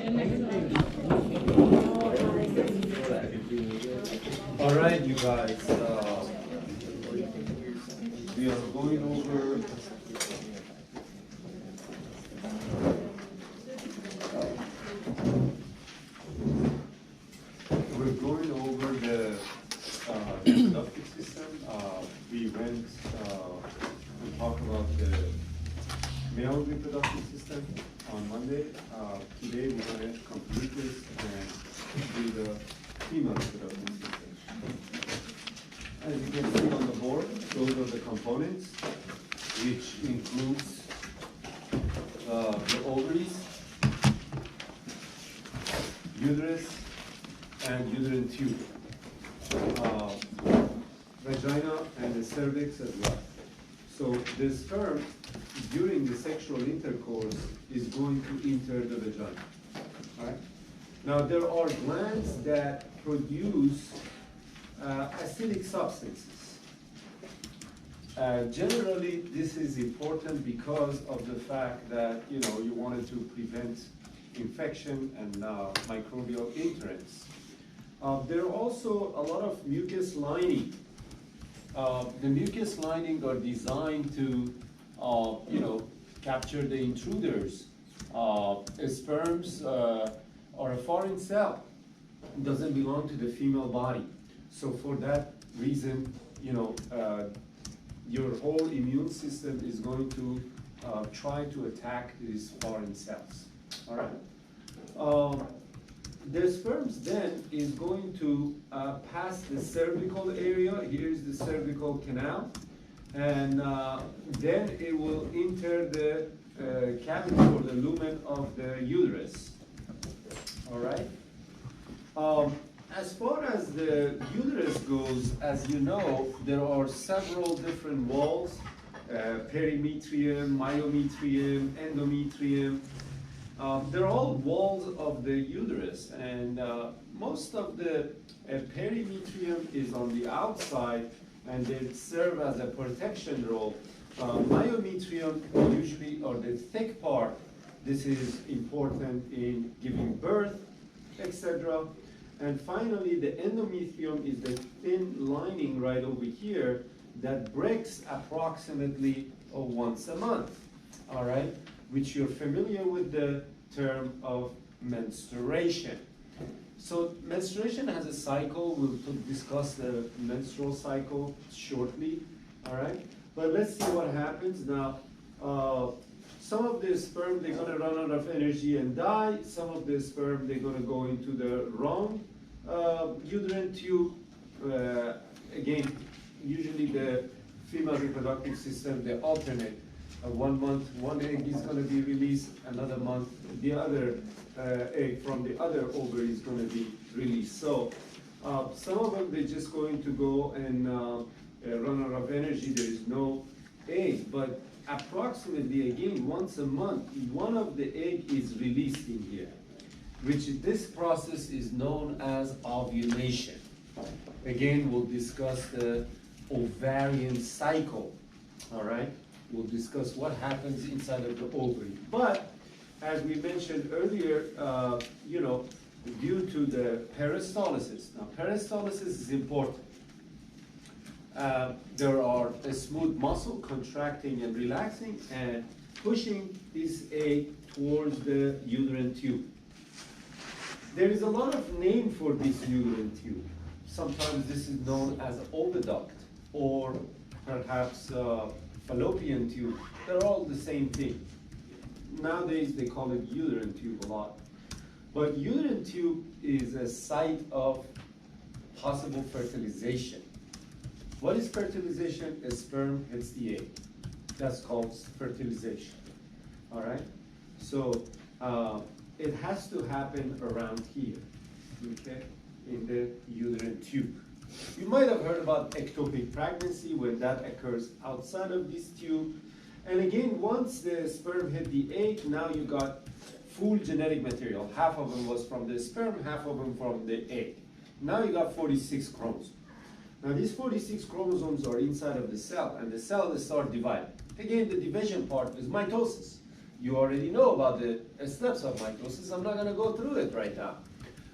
All right, you guys. We are going over. We're going over the reproductive system. We went to talk about the male reproductive system on Monday. Today we're going to complete this and do the female reproductive system. As you can see on the board, those are the components, which includes the ovaries, uterus, and uterine tube, vagina, and the cervix as well. So the sperm, during the sexual intercourse, is going to enter the vagina. All right? Now there are glands that produce acidic substances. Generally, this is important because of the fact that you wanted to prevent infection and microbial entrance. There are also a lot of mucus lining. The mucus lining are designed to, capture the intruders. Sperms are a foreign cell. It doesn't belong to the female body. So for that reason, your whole immune system is going to try to attack these foreign cells. All right. The sperms then is going to pass the cervical area. Here's the cervical canal. And then it will enter the cavity or the lumen of the uterus. All right. As far as the uterus goes, as you know, there are several different walls, perimetrium, myometrium, endometrium. They're all walls of the uterus, and most of the perimetrium is on the outside, and they serve as a protection role. Myometrium usually, or the thick part, this is important in giving birth, etc. And finally, the endometrium is the thin lining right over here that breaks approximately once a month, all right? Which you're familiar with the term of menstruation. So menstruation has a cycle. We'll discuss the menstrual cycle shortly, all right? But let's see what happens now. Some of the sperm, they're going to run out of energy and die. Some of the sperm, they're going to go into the wrong uterine tube. Again, usually the female reproductive system, they alternate. 1 month, one egg is going to be released, another month, the other egg from the other ovary is going to be released. So some of them, they're just going to go and run out of energy. There is no egg, but approximately, again, once a month, one of the egg is released in here, which this process is known as ovulation. Again, we'll discuss the ovarian cycle, all right? We'll discuss what happens inside of the ovary. But as we mentioned earlier, due to the peristalsis. Now, peristalsis is important. There are a smooth muscle contracting and relaxing and pushing this egg towards the uterine tube. There is a lot of name for this uterine tube. Sometimes this is known as oviduct or perhaps fallopian tube. They're all the same thing. Nowadays they call it uterine tube a lot. But uterine tube is a site of possible fertilization. What is fertilization? A sperm hits the egg. That's called fertilization. All right? So it has to happen around here, okay, in the uterine tube. You might have heard about ectopic pregnancy when that occurs outside of this tube. And again, once the sperm hit the egg, now you got full genetic material. Half of them was from the sperm, half of them from the egg. Now you got 46 chromosomes. Now these 46 chromosomes are inside of the cell, and the cell will start dividing. Again, the division part is mitosis. You already know about the steps of mitosis. I'm not going to go through it right now.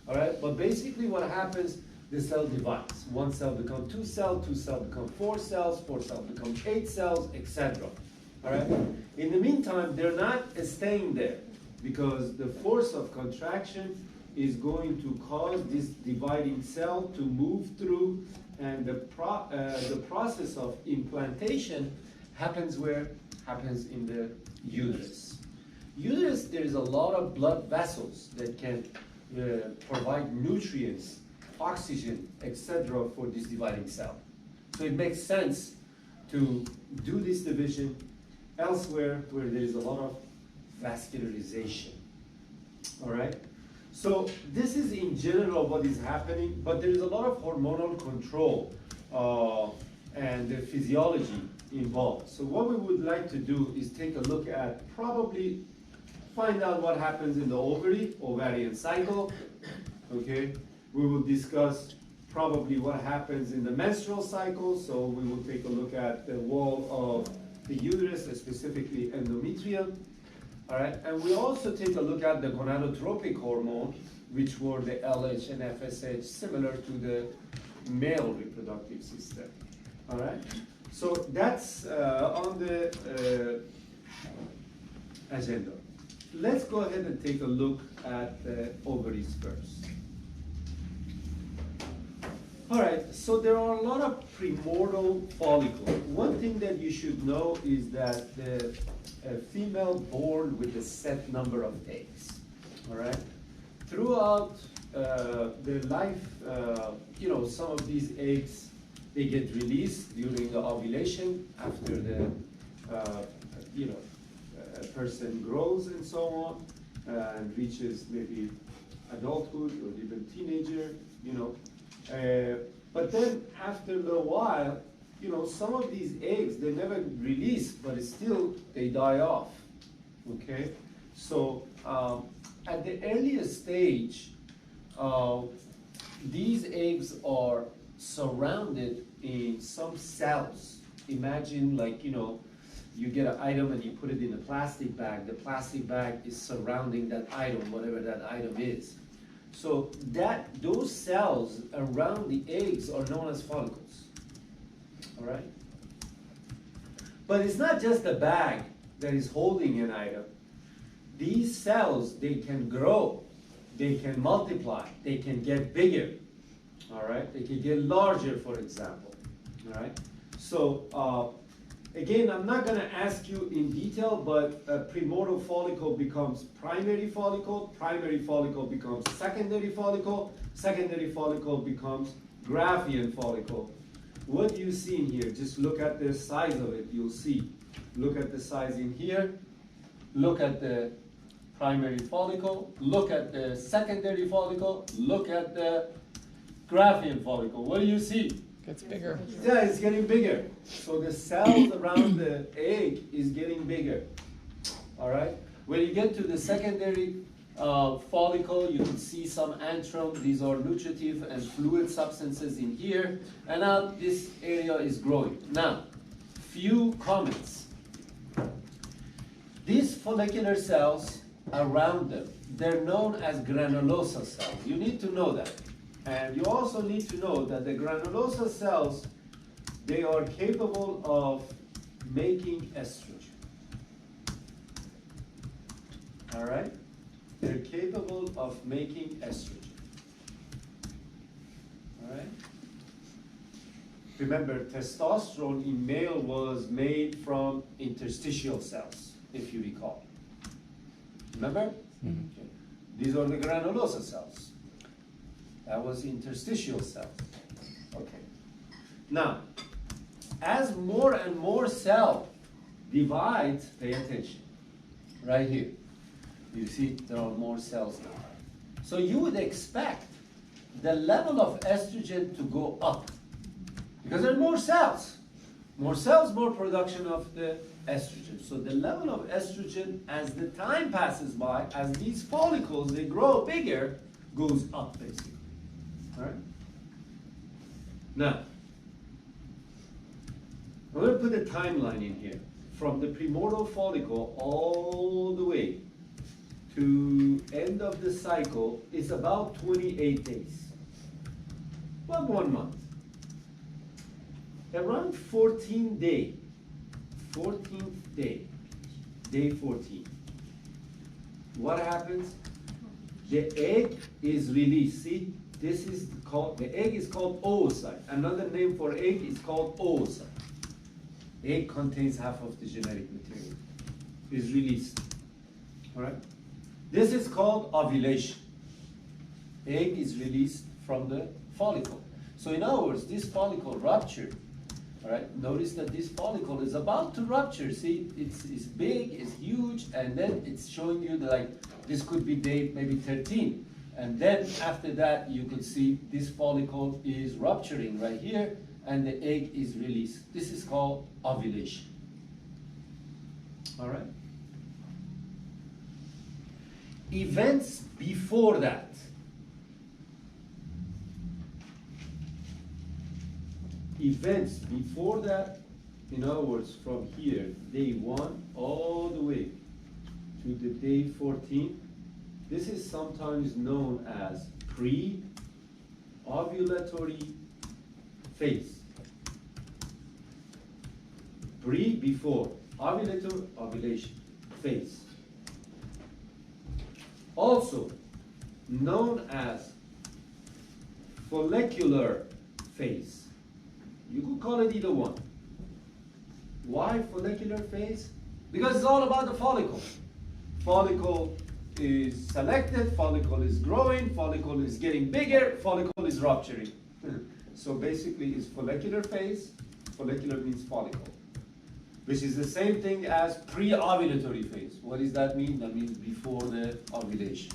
All right, but basically what happens, the cell divides. One cell becomes two cells become four cells become 8 cells, etc. All right. In the meantime, they're not staying there because the force of contraction is going to cause this dividing cell to move through, and the process of implantation happens where? Happens in the uterus. Uterus, there is a lot of blood vessels that can provide nutrients, oxygen, etc. for this dividing cell. So it makes sense to do this division elsewhere where there is a lot of vascularization. All right? So this is in general what is happening, but there is a lot of hormonal control and the physiology involved. So what we would like to do is take a look at probably find out what happens in the ovarian cycle, okay? We will discuss probably what happens in the menstrual cycle, so we will take a look at the wall of the uterus, specifically endometrium, all right? And we also take a look at the gonadotropic hormone, which were the LH and FSH, similar to the male reproductive system, all right? So that's on the agenda. Let's go ahead and take a look at the ovaries first. All right, so there are a lot of primordial follicles. One thing that you should know is that the female born with a set number of eggs, all right? Throughout their life, you know, some of these eggs, they get released during the ovulation after the, you know, a person grows and so on, and reaches maybe adulthood or even teenager, you know. But then after a little while, you know, some of these eggs, they never release, but still they die off, okay? So at the earliest stage, these eggs are surrounded in some cells. Imagine, like, you know, you get an item and you put it in a plastic bag. The plastic bag is surrounding that item, whatever that item is. So those cells around the eggs are known as follicles, all right? But it's not just the bag that is holding an item. These cells, they can grow, they can multiply, they can get bigger, all right? They can get larger, for example, all right? So again, I'm not going to ask you in detail, but a primordial follicle becomes primary follicle becomes secondary follicle becomes Graafian follicle. What do you see in here? Just look at the size of it, you'll see. Look at the size in here, look at the primary follicle, look at the secondary follicle, look at the Graafian follicle. What do you see? Gets bigger. Yeah, it's getting bigger. So the cells around the egg is getting bigger. All right? When you get to the secondary follicle, you can see some antrum. These are nutritive and fluid substances in here. And now this area is growing. Now, few comments. These follicular cells around them, they're known as granulosa cells. You need to know that. And you also need to know that the granulosa cells, they are capable of making estrogen. All right? They're capable of making estrogen. All right? Remember, testosterone in male was made from interstitial cells, if you recall. Remember? Mm-hmm. Okay. These are the granulosa cells. That was interstitial cells. Okay. Now, as more and more cell divides, pay attention. Right here. You see there are more cells now. So you would expect the level of estrogen to go up. Because there are more cells. More cells, more production of the estrogen. So the level of estrogen, as the time passes by, as these follicles, they grow bigger, goes up basically. All right? Now, I'm going to put a timeline in here. from the primordial follicle all the way to end of the cycle is about 28 days, about 1 month. Around 14th day, 14th day, day 14. What happens? The egg is released. See, this is called, the egg is called oocyte. Another name for egg is called oocyte. Egg contains half of the genetic material. Is released. All right? This is called ovulation. Egg is released from the follicle. So in other words, this follicle ruptured. All right? Notice that this follicle is about to rupture. See, it's big, it's huge, and then it's showing you that, like, this could be day maybe 13. And then after that, you could see this follicle is rupturing right here, and the egg is released. This is called ovulation. All right? Events before that. Events before that, in other words, from here, day 1 all the way to the day 14, this is sometimes known as pre-ovulatory phase. Before, ovulatory, ovulation phase. Also known as follicular phase. You could call it either one. Why follicular phase? Because it's all about the follicle. Follicle is selected, follicle is growing, follicle is getting bigger, follicle is rupturing. So basically it's follicular phase. Follicular means follicle, which is the same thing as pre-ovulatory phase. What does that mean? That means before the ovulation.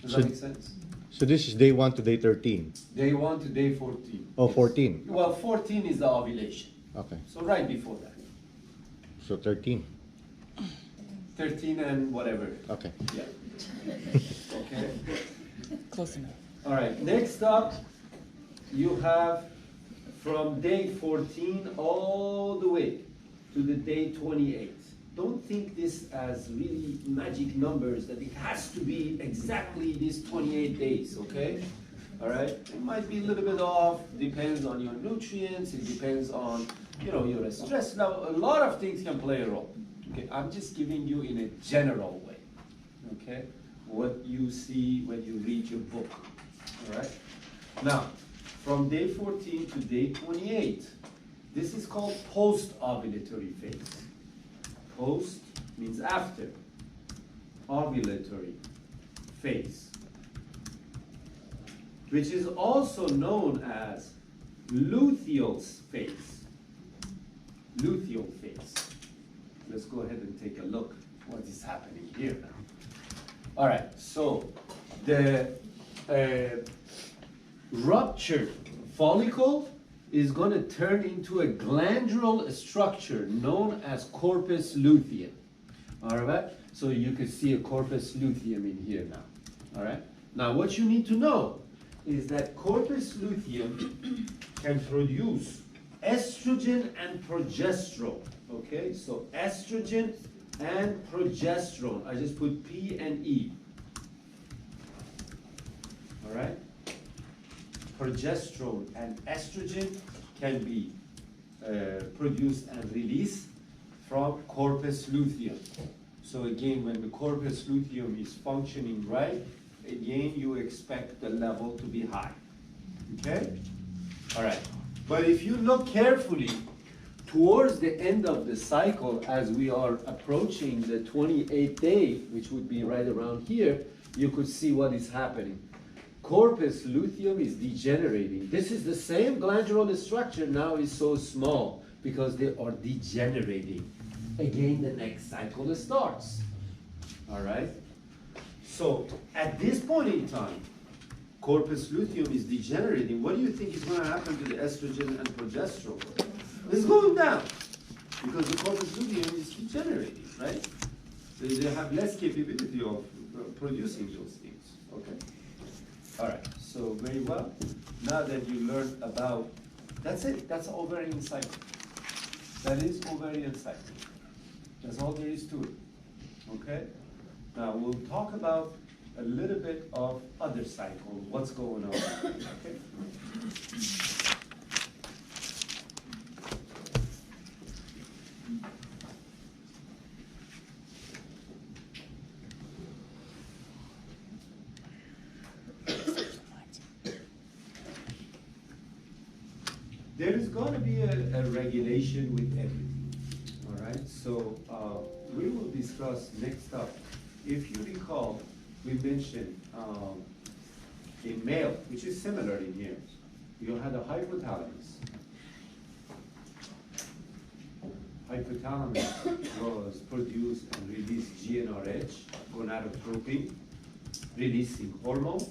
Does that make sense? So this is day 1 to day 13? Day 1 to day 14. Oh, Yes. 14. Well, 14 is the ovulation. Okay. So right before that. So 13. 13 and whatever. Okay. Yeah. Okay. Close enough. All right. Next up, you have from day 14 all the way to the day 28. Don't think this as really magic numbers that it has to be exactly these 28 days, okay? All right? It might be a little bit off, depends on your nutrients, it depends on, you know, your stress level. A lot of things can play a role. Okay, I'm just giving you in a general way, okay? What you see when you read your book, all right? Now, from day 14 to day 28, this is called post-ovulatory phase. Post means after. Ovulatory phase. Which is also known as luteal phase. Luteal phase. Let's go ahead and take a look what is happening here now. All right, so the ruptured follicle is going to turn into a glandular structure known as corpus luteum. All right, so you can see a corpus luteum in here now. All right, now what you need to know is that corpus luteum can produce estrogen and progesterone. Okay, so estrogen and progesterone. I just put P and E. All right. Progesterone and estrogen can be produced and released from corpus luteum. So again, when the corpus luteum is functioning right, again, you expect the level to be high. Okay? All right. But if you look carefully, towards the end of the cycle, as we are approaching the 28th day, which would be right around here, you could see what is happening. Corpus luteum is degenerating. This is the same glandular structure, now is so small because they are degenerating. Again, the next cycle starts. All right? So, at this point in time, corpus luteum is degenerating. What do you think is going to happen to the estrogen and progesterone? It's going down because the corpus luteum is degenerating, right? They have less capability of producing those things. Okay? All right, so very well. Now that you learned about, that's it, that's ovarian cycle. That is ovarian cycle. That's all there is to it. Okay? Now we'll talk about a little bit of other cycle, what's going on. Okay? There is going to be a regulation with everything, all right? So we will discuss next up. If you recall, we mentioned in male, which is similar in here, you had a hypothalamus. Hypothalamus was produced and released GnRH, gonadotropin, releasing hormone.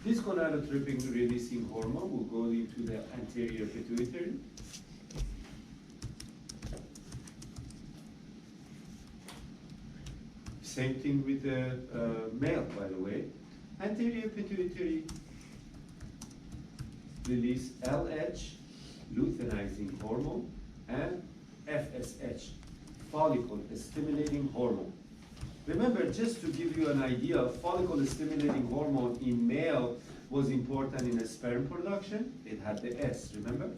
This gonadotropin releasing hormone will go into the anterior pituitary. Same thing with the male, by the way. Anterior pituitary release LH, luteinizing hormone, and FSH, follicle stimulating hormone. Remember, just to give you an idea, follicle stimulating hormone in male was important in the sperm production. It had the S, remember?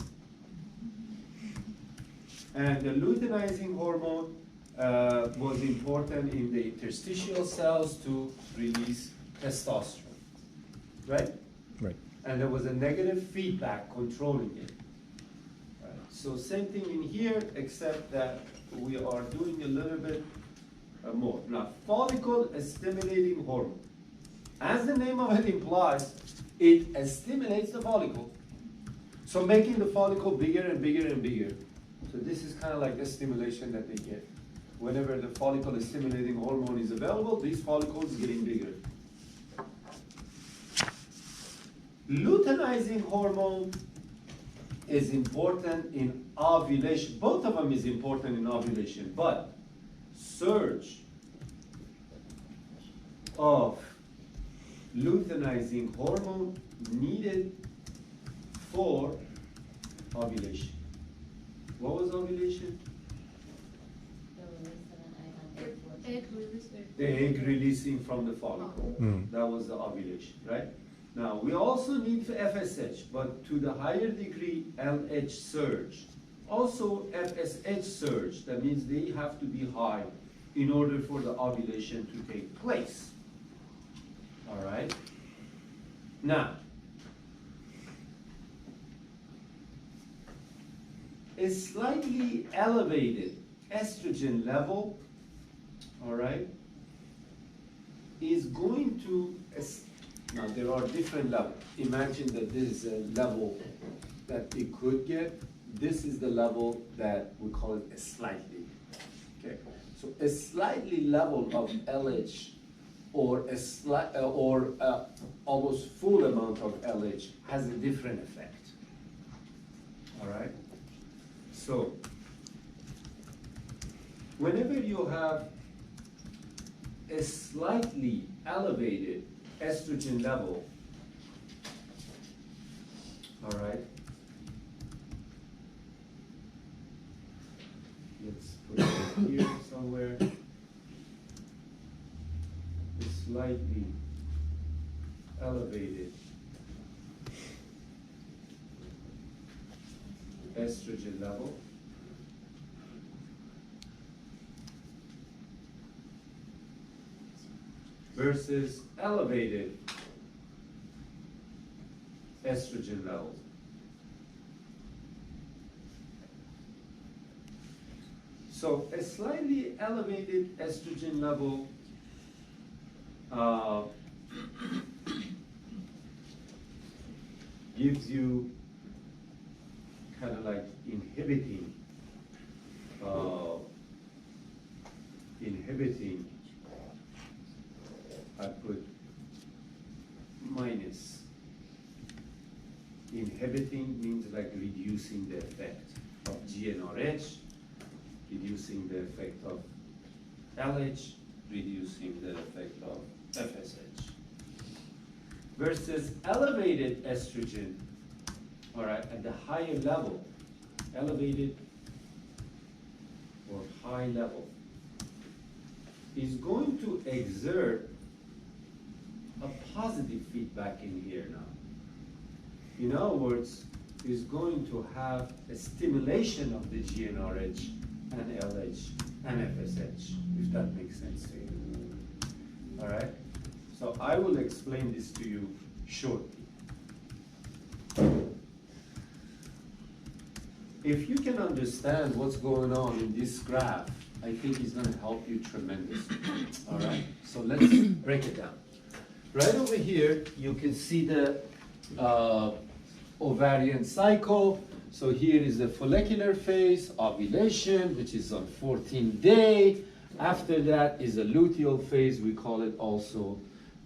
And the luteinizing hormone was important in the interstitial cells to release testosterone, right? Right. And there was a negative feedback controlling it. Right. So same thing in here, except that we are doing a little bit more. Now, follicle stimulating hormone. As the name of it implies, it stimulates the follicle. So making the follicle bigger and bigger and bigger. So this is kind of like the stimulation that they get. Whenever the follicle stimulating hormone is available, these follicles getting bigger. Luteinizing hormone is important in ovulation. Both of them is important in ovulation, but surge of luteinizing hormone needed for ovulation. What was ovulation? The egg releasing from the follicle. That was the ovulation, right? Now, we also need FSH, but to the higher degree, LH surge. Also, FSH surge, that means they have to be high in order for the ovulation to take place. All right? Now, a slightly elevated estrogen level, all right, is going to, now there are different levels. Imagine that this is a level that it could get. This is the level that we call it a slightly. Okay, so a slightly level of LH or almost full amount of LH has a different effect. All right. So whenever you have a slightly elevated estrogen level, all right, let's put it here somewhere, a slightly elevated estrogen level versus elevated estrogen level. So a slightly elevated estrogen level gives you kind of like inhibiting I put minus. Inhibiting means like reducing the effect of GnRH, reducing the effect of LH, reducing the effect of FSH. Versus elevated estrogen, all right, at the higher level, elevated or high level is going to exert a positive feedback in here now. In other words, is going to have a stimulation of the GnRH and LH and FSH, if that makes sense to you. All right? So I will explain this to you shortly. If you can understand what's going on in this graph, I think it's going to help you tremendously. All right? So let's break it down. Right over here, you can see the ovarian cycle. So here is the follicular phase, ovulation, which is on 14th day. After that is a luteal phase. We call it also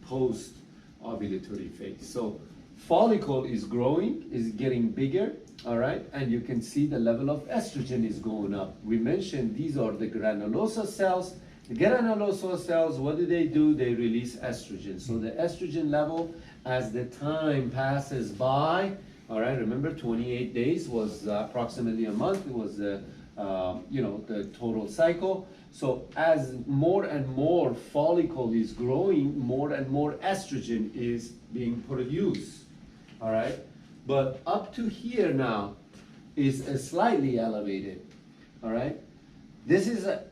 post-ovulatory phase. So follicle is growing, is getting bigger, all right? And you can see the level of estrogen is going up. We mentioned these are the granulosa cells. The granulosa cells, what do? They release estrogen. So the estrogen level, as the time passes by, all right, remember 28 days was approximately a month. It was the total cycle. So as more and more follicle is growing, more and more estrogen is being produced, all right? But up to here now is slightly elevated, all right? This is at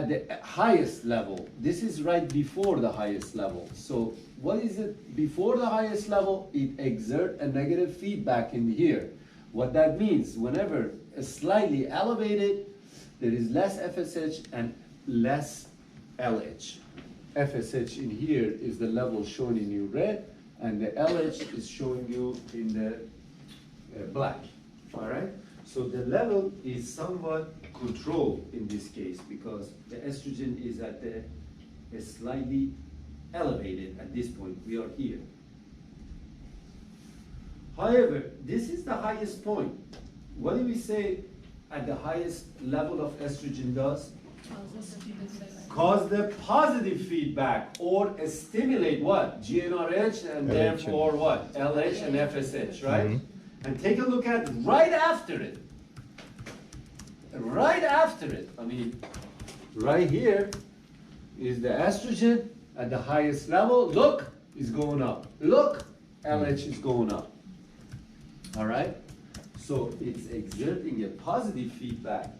the highest level. This is right before the highest level. So what is it before the highest level? It exerts a negative feedback in here. What that means, whenever it's slightly elevated, there is less FSH and less LH. FSH in here is the level shown in you red, and the LH is showing you in the black, all right? So the level is somewhat controlled in this case because the estrogen is at is slightly elevated at this point. We are here. However, this is the highest point. What do we say at the highest level of estrogen does? Cause the positive feedback or stimulate what? GnRH and LH. therefore what? LH and FSH, right? Mm-hmm. And take a look at right after it. Right after it, I mean, right here is the estrogen at the highest level. Look, is going up. Look, LH is going up. All right? So it's exerting a positive feedback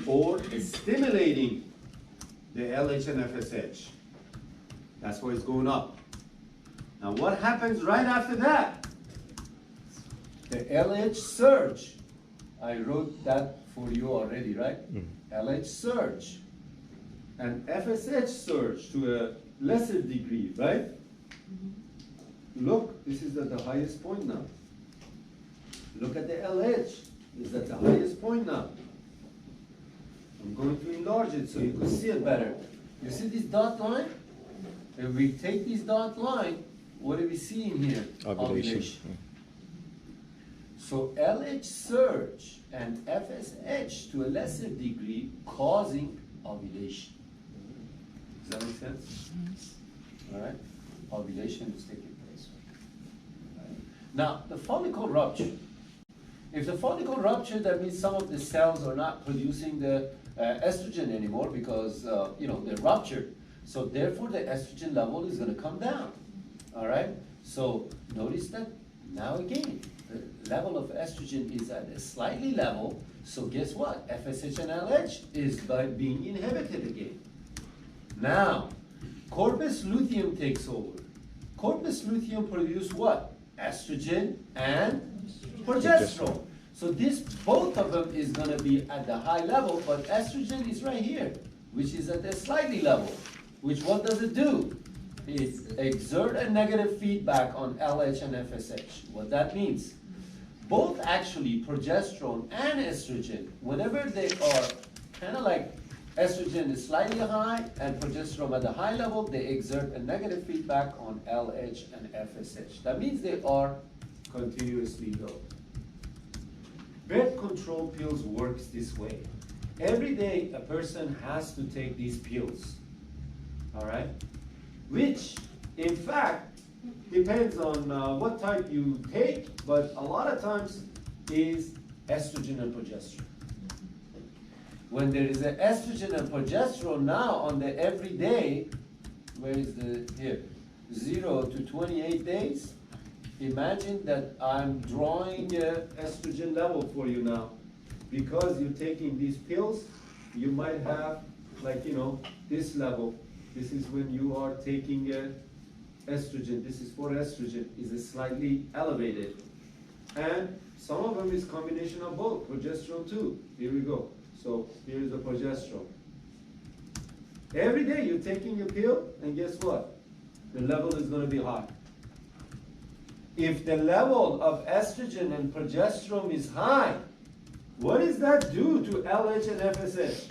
or stimulating the LH and FSH. That's why it's going up. Now what happens right after that? The LH surge. I wrote that for you already, right? LH surge and FSH surge to a lesser degree, right? Look, this is at the highest point now. Look at the LH, it's at the highest point now. I'm going to enlarge it so you can see it better. You see this dot line? If we take this dot line, what do we see in here? Ovulation. So LH surge and FSH to a lesser degree causing ovulation. Does that make sense? All right? Ovulation is taking place. Right. Now, the follicle rupture. If the follicle rupture, that means some of the cells are not producing the estrogen anymore because they're ruptured. So therefore, the estrogen level is going to come down. All right? So notice that now again, the level of estrogen is at a slightly level. So guess what? FSH and LH is being inhibited again. Now, corpus luteum takes over. Corpus luteum produces what? Estrogen and progesterone. So this, both of them is going to be at the high level, but estrogen is right here, which is at a slightly level. Which what does it do? It exerts a negative feedback on LH and FSH. What that means? Both actually, progesterone and estrogen, whenever they are kind of like estrogen is slightly high and progesterone at the high level, they exert a negative feedback on LH and FSH. That means they are continuously low. Birth control pills works this way. Every day a person has to take these pills, all right? Which, in fact, depends on what type you take, but a lot of times is estrogen and progesterone. When there is an estrogen and progesterone now on the everyday, where is the, here, 0 to 28 days, imagine that I'm drawing a estrogen level for you now. Because you're taking these pills, you might have, like, you know, this level. This is when you are taking estrogen. This is for estrogen, is slightly elevated. And some of them is combination of both, progesterone too. Here we go. So here is the progesterone. Every day you're taking a pill, and guess what? The level is going to be high. If the level of estrogen and progesterone is high, what does that do to LH and FSH?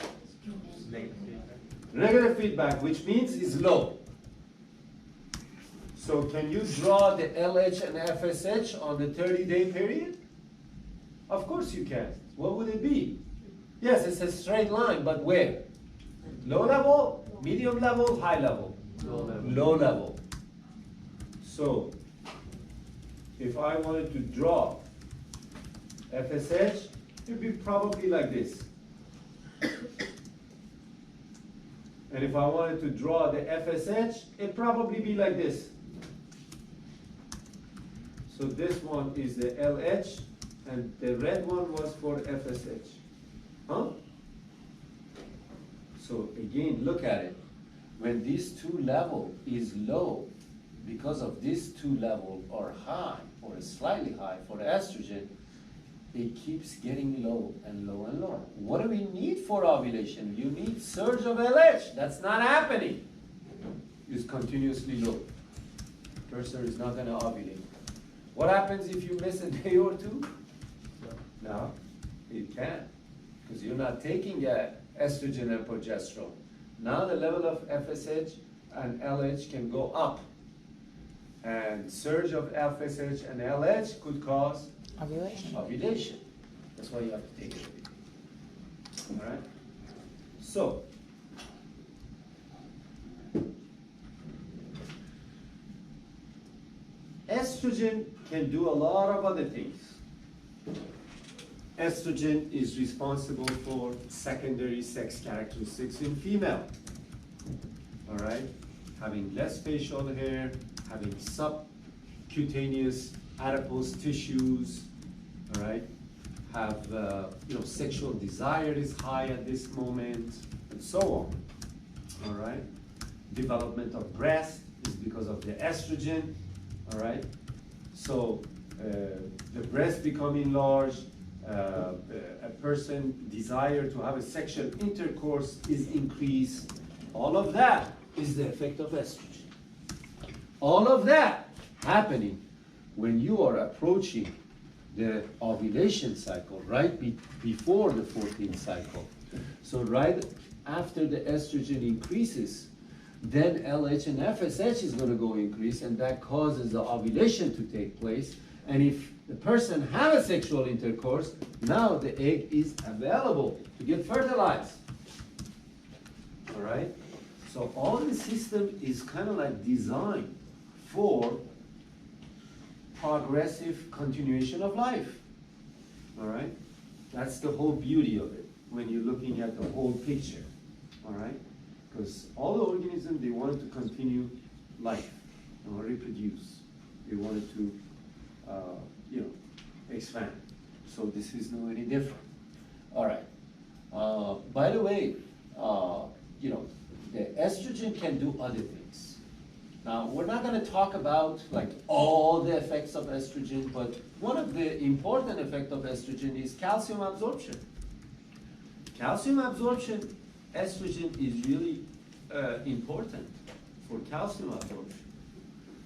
Negative feedback, which means is low. So can you draw the LH and FSH on the 30-day period? Of course you can. What would it be? Yes, it's a straight line, but where? Low level, medium level, high level? Low level. Low level. So, if I wanted to draw FSH, it'd be probably like this. And if I wanted to draw the FSH, it'd probably be like this. So this one is the LH, and the red one was for FSH. Huh? So again, look at it. When these two level is low, because of these two level are high, or slightly high for estrogen, it keeps getting low and low and lower. What do we need for ovulation? You need surge of LH. That's not happening. It's continuously low. Person is not going to ovulate. What happens if you miss a day or two? No, it can't, because you're not taking estrogen and progesterone. Now the level of FSH and LH can go up. And surge of FSH and LH could cause Ovulation. ovulation. That's why you have to take it every day. All right? So, estrogen can do a lot of other things. Estrogen is responsible for secondary sex characteristics in female. All right? Having less facial hair, having subcutaneous adipose tissues, all right? Have, sexual desire is high at this moment, and so on, all right? Development of breast is because of the estrogen, all right? So the breast becoming large, a person desire to have a sexual intercourse is increased. All of that is the effect of estrogen. All of that happening when you are approaching the ovulation cycle, right before the 14th cycle. So right after the estrogen increases, then LH and FSH is going to go increase, and that causes the ovulation to take place. And if the person have a sexual intercourse, now the egg is available to get fertilized. All right? So all the system is kind of like designed for progressive continuation of life. All right? That's the whole beauty of it when you're looking at the whole picture. All right? Because all the organisms, they wanted to continue life, reproduce. They wanted to, expand. So this is no any different. All right. By the way, the estrogen can do other things. Now, we're not going to talk about like all the effects of estrogen, but one of the important effects of estrogen is calcium absorption. Calcium absorption, estrogen is really important for calcium absorption.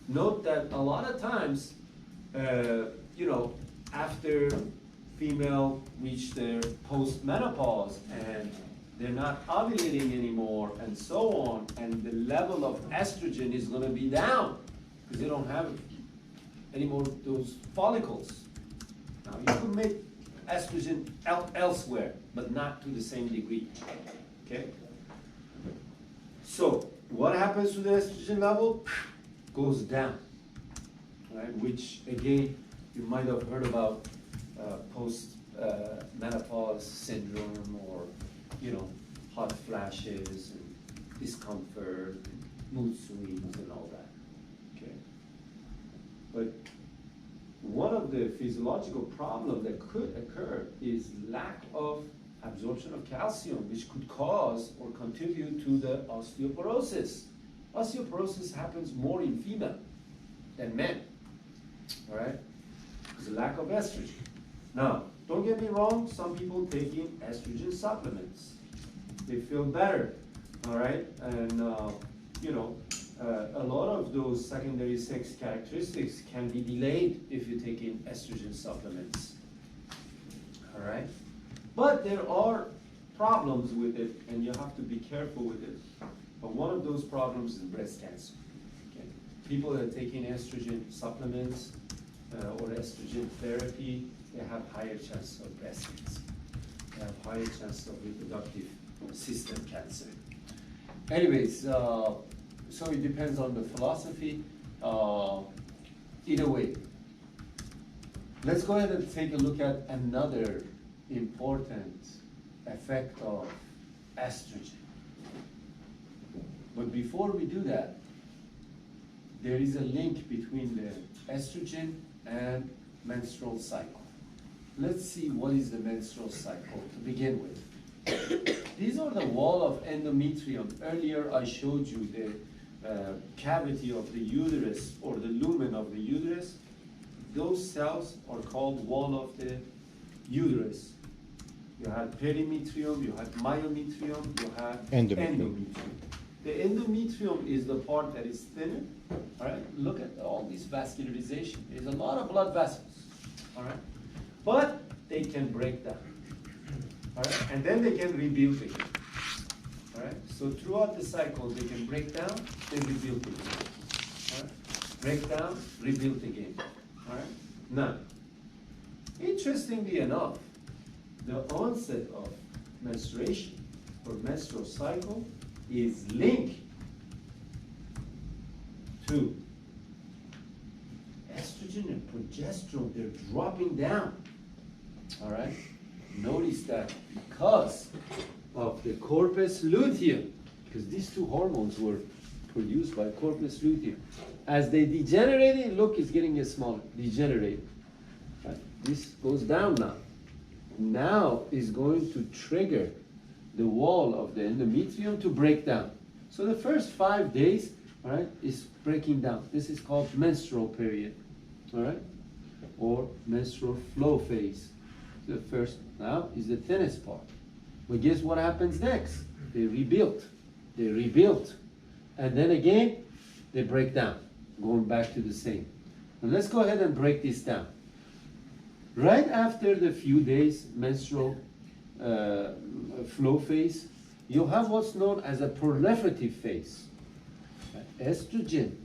Note that a lot of times, after female reach their post-menopause and they're not ovulating anymore and so on, and the level of estrogen is going to be down because they don't have any more of those follicles. Now, you can make estrogen elsewhere, but not to the same degree, okay? So, what happens to the estrogen level? Goes down, right? Which, again, you might have heard about post-menopause syndrome or hot flashes and discomfort, and mood swings and all that, okay? But one of the physiological problems that could occur is lack of absorption of calcium, which could cause or contribute to the osteoporosis. Osteoporosis happens more in female than men, all right? It's a lack of estrogen. Now, don't get me wrong, some people taking estrogen supplements. They feel better, all right? And, a lot of those secondary sex characteristics can be delayed if you're taking estrogen supplements, all right? But there are problems with it, and you have to be careful with it. But one of those problems is breast cancer. Okay? People that are taking estrogen supplements or estrogen therapy, they have higher chance of breast cancer. They have higher chance of reproductive system cancer. Anyways, so it depends on the philosophy. Either way, let's go ahead and take a look at another important effect of estrogen. But before we do that, there is a link between the estrogen and menstrual cycle. Let's see what is the menstrual cycle to begin with. These are the wall of endometrium. Earlier I showed you the cavity of the uterus or the lumen of the uterus. Those cells are called wall of the uterus. You have perimetrium, you have myometrium, you have endometrium. The endometrium is the part that is thinner. All right, look at all this vascularization. There's a lot of blood vessels. All right, but they can break down. All right, and then they can rebuild again. All right, so throughout the cycle, they can break down, then rebuild again. All right, break down, rebuild again. All right, now, interestingly enough, the onset of menstruation or menstrual cycle is linked to estrogen and progesterone. They're dropping down. All right, notice that because of the corpus luteum, because these two hormones were produced by corpus luteum. As they degenerate, look, it's getting smaller, degenerated. Right? This goes down now. Now is going to trigger the wall of the endometrium to break down. So the first 5 days, all right, is breaking down. This is called menstrual period, all right, or menstrual flow phase. The first now is the thinnest part. But guess what happens next? They rebuild, and then again they break down, going back to the same. Now let's go ahead and break this down. Right after the few days menstrual flow phase, you'll have what's known as a proliferative phase. Estrogen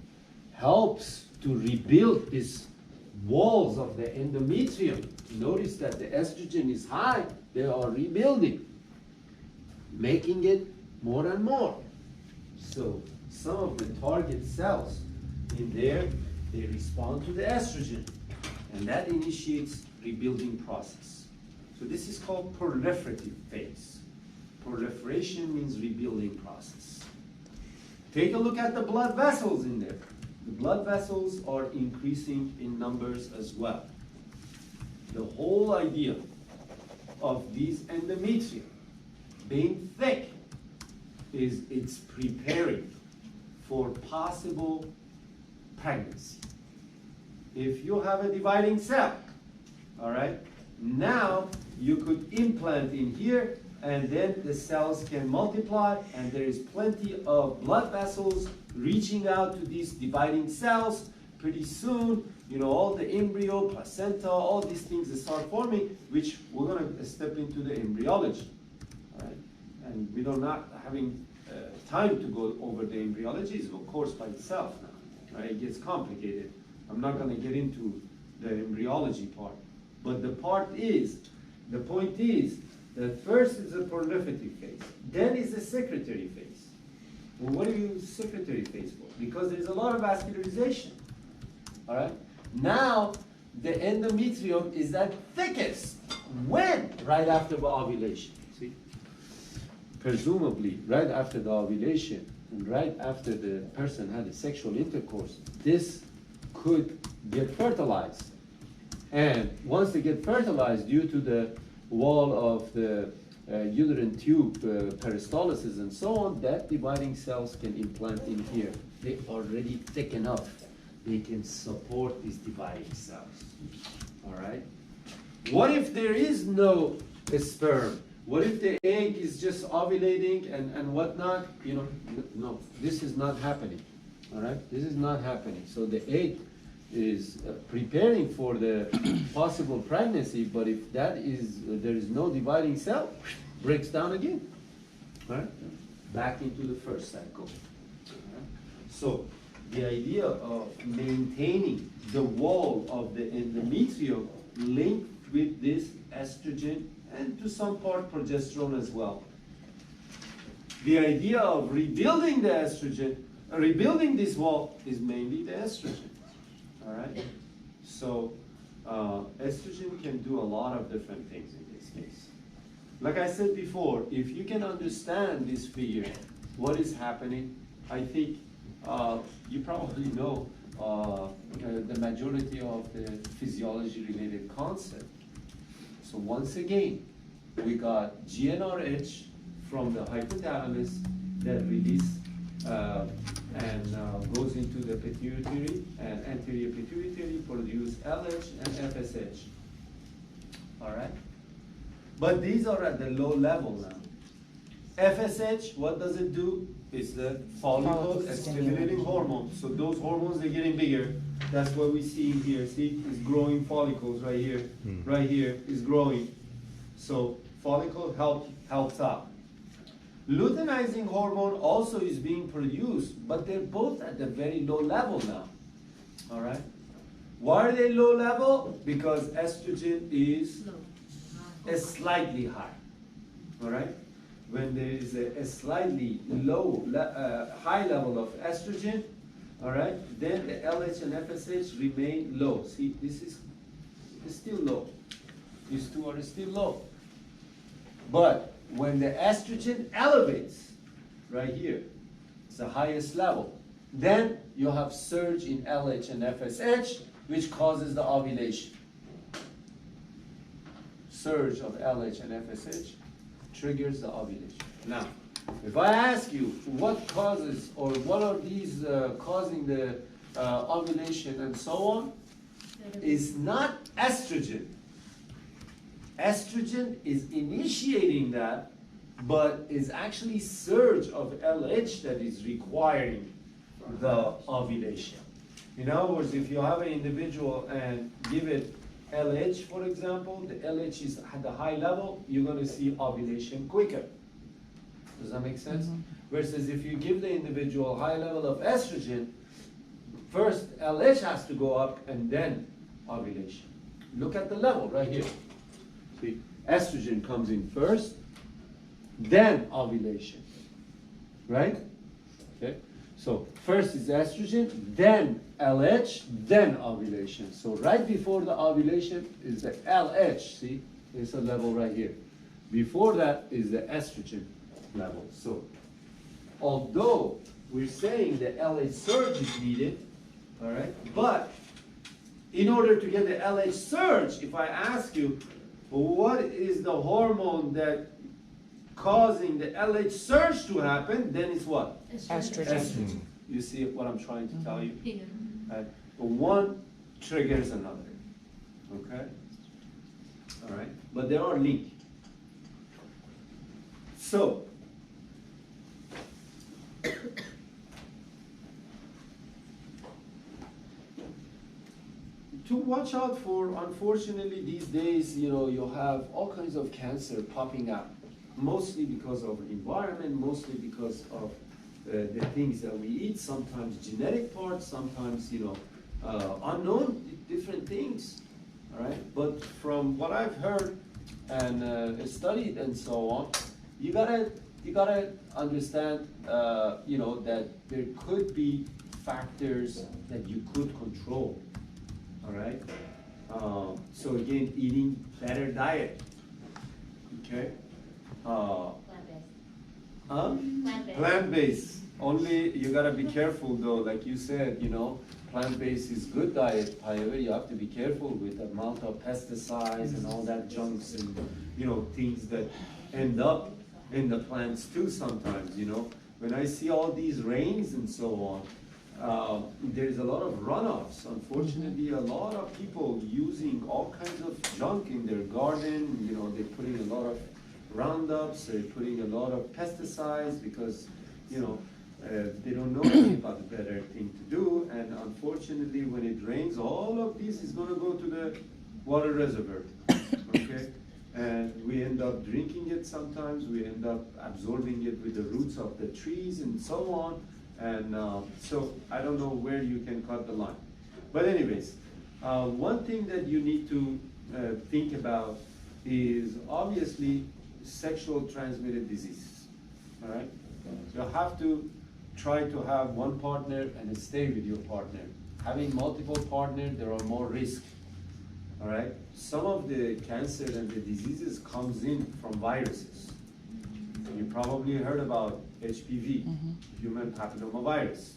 helps to rebuild these walls of the endometrium. Notice that the estrogen is high, they are rebuilding, making it more and more. So some of the target cells in there, they respond to the estrogen, and that initiates rebuilding process. So this is called proliferative phase. Proliferation means rebuilding process. Take a look at the blood vessels in there. The blood vessels are increasing in numbers as well. The whole idea of these endometrium being thick is it's preparing for possible pregnancy. If you have a dividing cell, all right, now you could implant in here, and then the cells can multiply, and there is plenty of blood vessels reaching out to these dividing cells. Pretty soon, all the embryo, placenta, all these things that start forming, which we're going to step into the embryology. All right? And we are not having time to go over the embryology. It's a course by itself now. Right? It gets complicated. I'm not going to get into the embryology part. But the point is that first is the proliferative phase, then is the secretory phase. Well, what do you use secretory phase for? Because there's a lot of vascularization. All right. Now the endometrium is at thickest when? Right after ovulation. See, presumably right after the ovulation and right after the person had a sexual intercourse, this could get fertilized. And once they get fertilized due to the wall of the uterine tube, peristalsis and so on, that dividing cells can implant in here. They're already thick enough. They can support these dividing cells. All right? What if there is no sperm? What if the egg is just ovulating and whatnot? You know, no, this is not happening. All right? This is not happening. So the egg is preparing for the possible pregnancy, but if that is, there is no dividing cell, breaks down again. All right? Back into the first cycle. All right? So the idea of maintaining the wall of the endometrium linked with this estrogen and to some part progesterone as well. The idea of rebuilding the estrogen, rebuilding this wall is mainly the estrogen. All right? So estrogen can do a lot of different things in this case. Like I said before, if you can understand this figure, what is happening, I think you probably know the majority of the physiology-related concept. So once again, we got GnRH from the hypothalamus that release and goes into the pituitary, and anterior pituitary produce LH and FSH. All right? But these are at the low level now. FSH, what does it do? It's the follicle stimulating hormone. So those hormones, they're getting bigger. That's what we see here. See, it's growing follicles right here. Right here is growing. So follicle helps out. Luteinizing hormone also is being produced, but they're both at the very low level now. All right? Why are they low level? Because estrogen is slightly high. All right? When there is a slightly high level of estrogen, all right, then the LH and FSH remain low. See, this is still low. These two are still low. But when the estrogen elevates, right here, it's the highest level, then you have surge in LH and FSH, which causes the ovulation. Surge of LH and FSH triggers the ovulation. Now, if I ask you what causes or what are these causing the ovulation and so on, is not estrogen. Estrogen is initiating that, but is actually surge of LH that is requiring the ovulation. In other words, if you have an individual and give it LH, for example, the LH is at the high level, you're going to see ovulation quicker. Does that make sense? Mm-hmm. Versus if you give the individual a high level of estrogen, first LH has to go up and then ovulation. Look at the level right here. See, estrogen comes in first, then ovulation. Right? Okay. So first is estrogen, then LH, then ovulation. So right before the ovulation is the LH, see? It's a level right here. Before that is the estrogen level. So although we're saying the LH surge is needed, all right, but in order to get the LH surge, if I ask you, what is the hormone that causing the LH surge to happen, then it's what? Estrogen. Estrogen. You see what I'm trying to tell you? Yeah. Right? One triggers another. Okay? All right? But they are linked. So, to watch out for, unfortunately, these days, you know, you have all kinds of cancer popping up, mostly because of environment, mostly because of the things that we eat, sometimes genetic parts, sometimes, you know, unknown, different things, all right? But from what I've heard and studied and so on, you gotta understand, you know, that there could be factors that you could control. All right. So again, eating better diet. Okay. Plant-based. Plant-based. Only you gotta be careful though, like you said, you know, plant-based is good diet. However, you have to be careful with the amount of pesticides and all that junks and, you know, things that end up in the plants too sometimes, you know. When I see all these rains and so on, there's a lot of runoffs. Unfortunately, a lot of people using all kinds of junk in their garden. You know, they're putting a lot of Roundups, they're putting a lot of pesticides because, you know, they don't know about the better thing to do. And unfortunately, when it rains, all of this is going to go to the water reservoir. Okay? And we end up drinking it sometimes. We end up absorbing it with the roots of the trees and so on. And so I don't know where you can cut the line. But anyways, one thing that you need to think about is obviously sexual transmitted diseases. All right? You have to try to have one partner and stay with your partner. Having multiple partners, there are more risks. All right? Some of the cancer and the diseases comes in from viruses. You probably heard about HPV, human papillomavirus.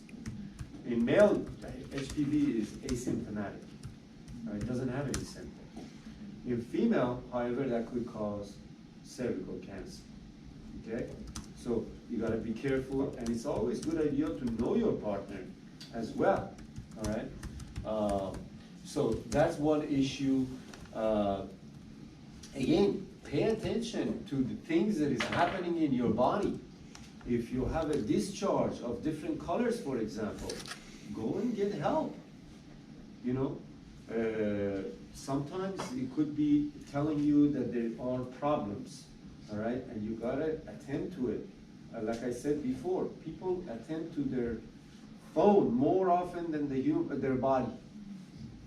In male, HPV is asymptomatic. It doesn't have any symptoms. In female, however, that could cause cervical cancer. Okay? So you gotta be careful, and it's always a good idea to know your partner as well. All right? So that's one issue. Again, pay attention to the things that is happening in your body. If you have a discharge of different colors, for example, go and get help. You know, sometimes it could be telling you that there are problems, all right, and you gotta attend to it. Like I said before, people attend to their phone more often than their body.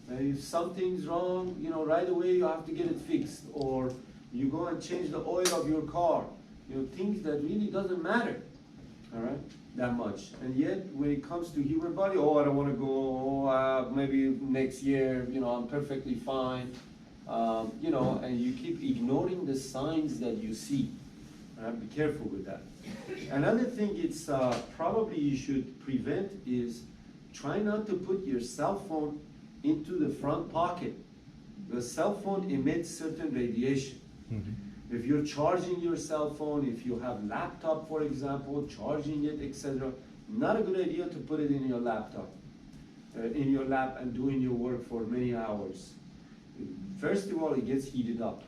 And if something's wrong, you know, right away you have to get it fixed, or you go and change the oil of your car. You know, things that really doesn't matter, all right, that much. And yet, when it comes to human body, oh, I don't want to go, maybe next year, you know, I'm perfectly fine. You know, and you keep ignoring the signs that you see. Be careful with that. Another thing it's probably you should prevent is try not to put your cell phone into the front pocket. The cell phone emits certain radiation. If you're charging your cell phone, if you have laptop, for example, charging it, etc., not a good idea to put it in your laptop, in your lap and doing your work for many hours. First of all, it gets heated up,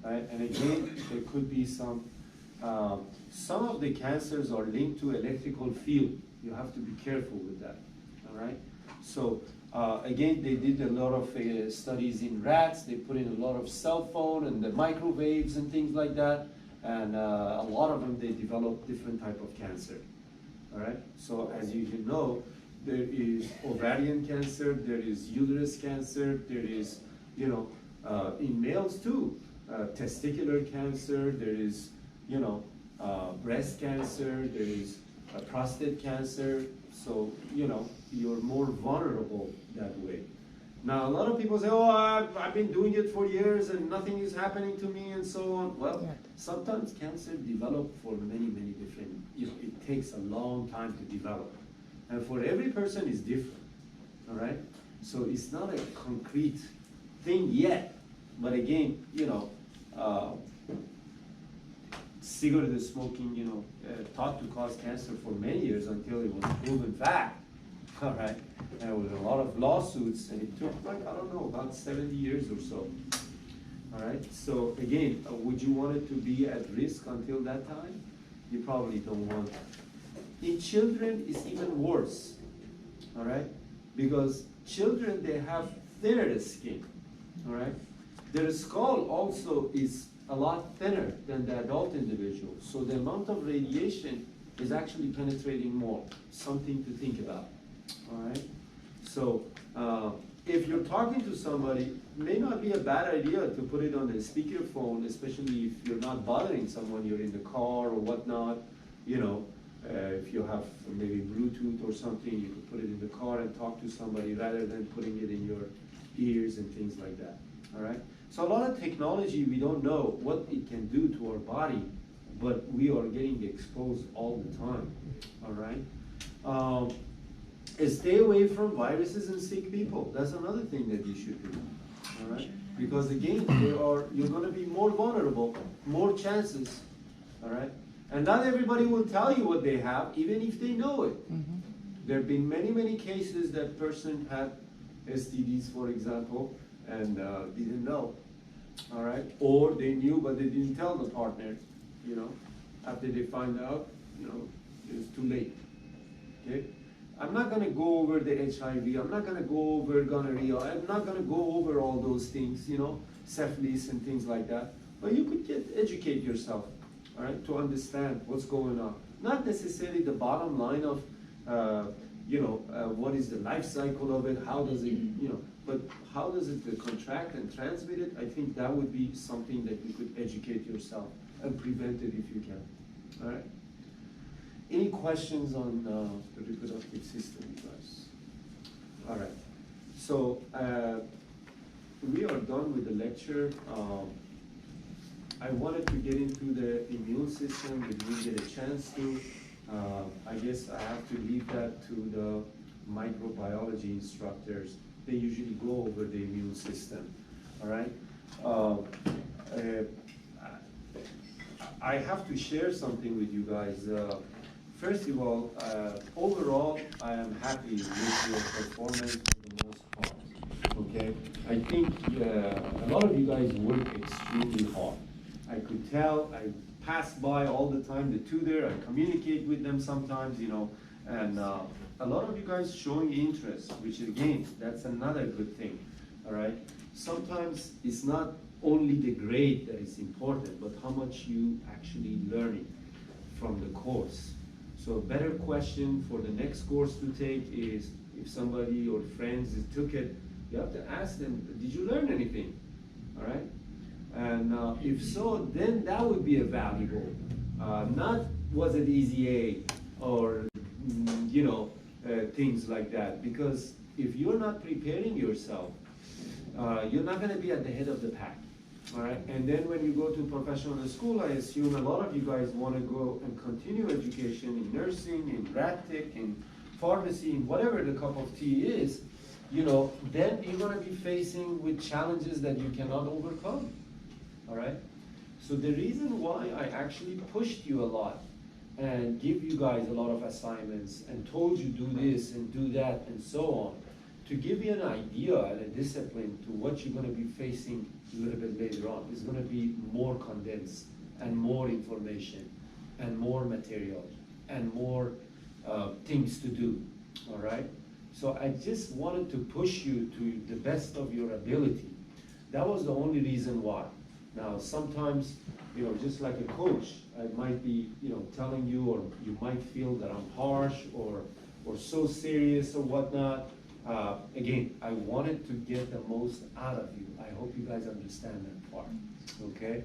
right? And again, there could be some of the cancers are linked to electrical field. You have to be careful with that, all right? So again, they did a lot of studies in rats. They put in a lot of cell phone and the microwaves and things like that. And a lot of them, they developed different type of cancer, all right? So as you can know, there is ovarian cancer, there is uterus cancer, there is, you know, in males too, testicular cancer, there is, you know, breast cancer, there is prostate cancer. So, you know, you're more vulnerable that way. Now, a lot of people say, oh, I've been doing it for years and nothing is happening to me and so on. Well, sometimes cancer develops for many, many different, you know, it takes a long time to develop. And for every person is different, all right? So it's not a concrete thing yet. But again, you know, cigarette smoking, you know, thought to cause cancer for many years until it was proven fact, all right? And there was a lot of lawsuits, and it took, like, I don't know, about 70 years or so, all right? So again, would you want it to be at risk until that time? You probably don't want it. In children, it's even worse, all right? Because children, they have thinner skin, all right? Their skull also is a lot thinner than the adult individual. So the amount of radiation is actually penetrating more. Something to think about, all right? So if you're talking to somebody, it may not be a bad idea to put it on the speakerphone, especially if you're not bothering someone, you're in the car or whatnot, you know, if you have maybe Bluetooth or something, you could put it in the car and talk to somebody rather than putting it in your ears and things like that, all right? So a lot of technology, we don't know what it can do to our body but we are getting exposed all the time, all right? Stay away from viruses and sick people. That's another thing that you should do, all right? Because again, you're gonna be more vulnerable, more chances, all right? And not everybody will tell you what they have, even if they know it. There have been many, many cases that person had STDs, for example, and didn't know, all right? Or they knew, but they didn't tell the partner, you know? After they find out, you know, it's too late, okay? I'm not gonna go over the HIV, I'm not gonna go over gonorrhea, I'm not gonna go over all those things, you know, syphilis and things like that. But you could educate yourself, all right, to understand what's going on. Not necessarily the bottom line of, what is the life cycle of it, how does it, you know, but how does it contract and transmit it? I think that would be something that you could educate yourself and prevent it if you can, all right? Any questions on the reproductive system, you guys? All right, so we are done with the lecture. I wanted to get into the immune system. We didn't get a chance to. I guess I have to leave that to the microbiology instructors. They usually go over the immune system, all right? I have to share something with you guys. First of all, overall, I am happy with your performance for the most part, okay? I think a lot of you guys work extremely hard. I could tell, I pass by all the time the tutor, I communicate with them sometimes, you know, and a lot of you guys showing interest, which again, that's another good thing, all right? Sometimes it's not only the grade that is important, but how much you actually learning from the course. So a better question for the next course to take is, if somebody or friends took it, you have to ask them, did you learn anything, all right? And if so, then that would be a valuable, not was it easy A or, things like that. Because if you're not preparing yourself, you're not gonna be at the head of the pack, all right? And then when you go to professional school, I assume a lot of you guys wanna go and continue education in nursing, in grad tech, in pharmacy, in whatever the cup of tea is, you know, then you're gonna be facing with challenges that you cannot overcome. All right? So the reason why I actually pushed you a lot and give you guys a lot of assignments and told you do this and do that and so on, to give you an idea and a discipline to what you're going to be facing a little bit later on, is going to be more condensed and more information and more material and more things to do. All right? So I just wanted to push you to the best of your ability. That was the only reason why. Now, sometimes, you know, just like a coach, I might be, you know, telling you, or you might feel that I'm harsh or so serious or whatnot. Again, I wanted to get the most out of you. I hope you guys understand that part, okay?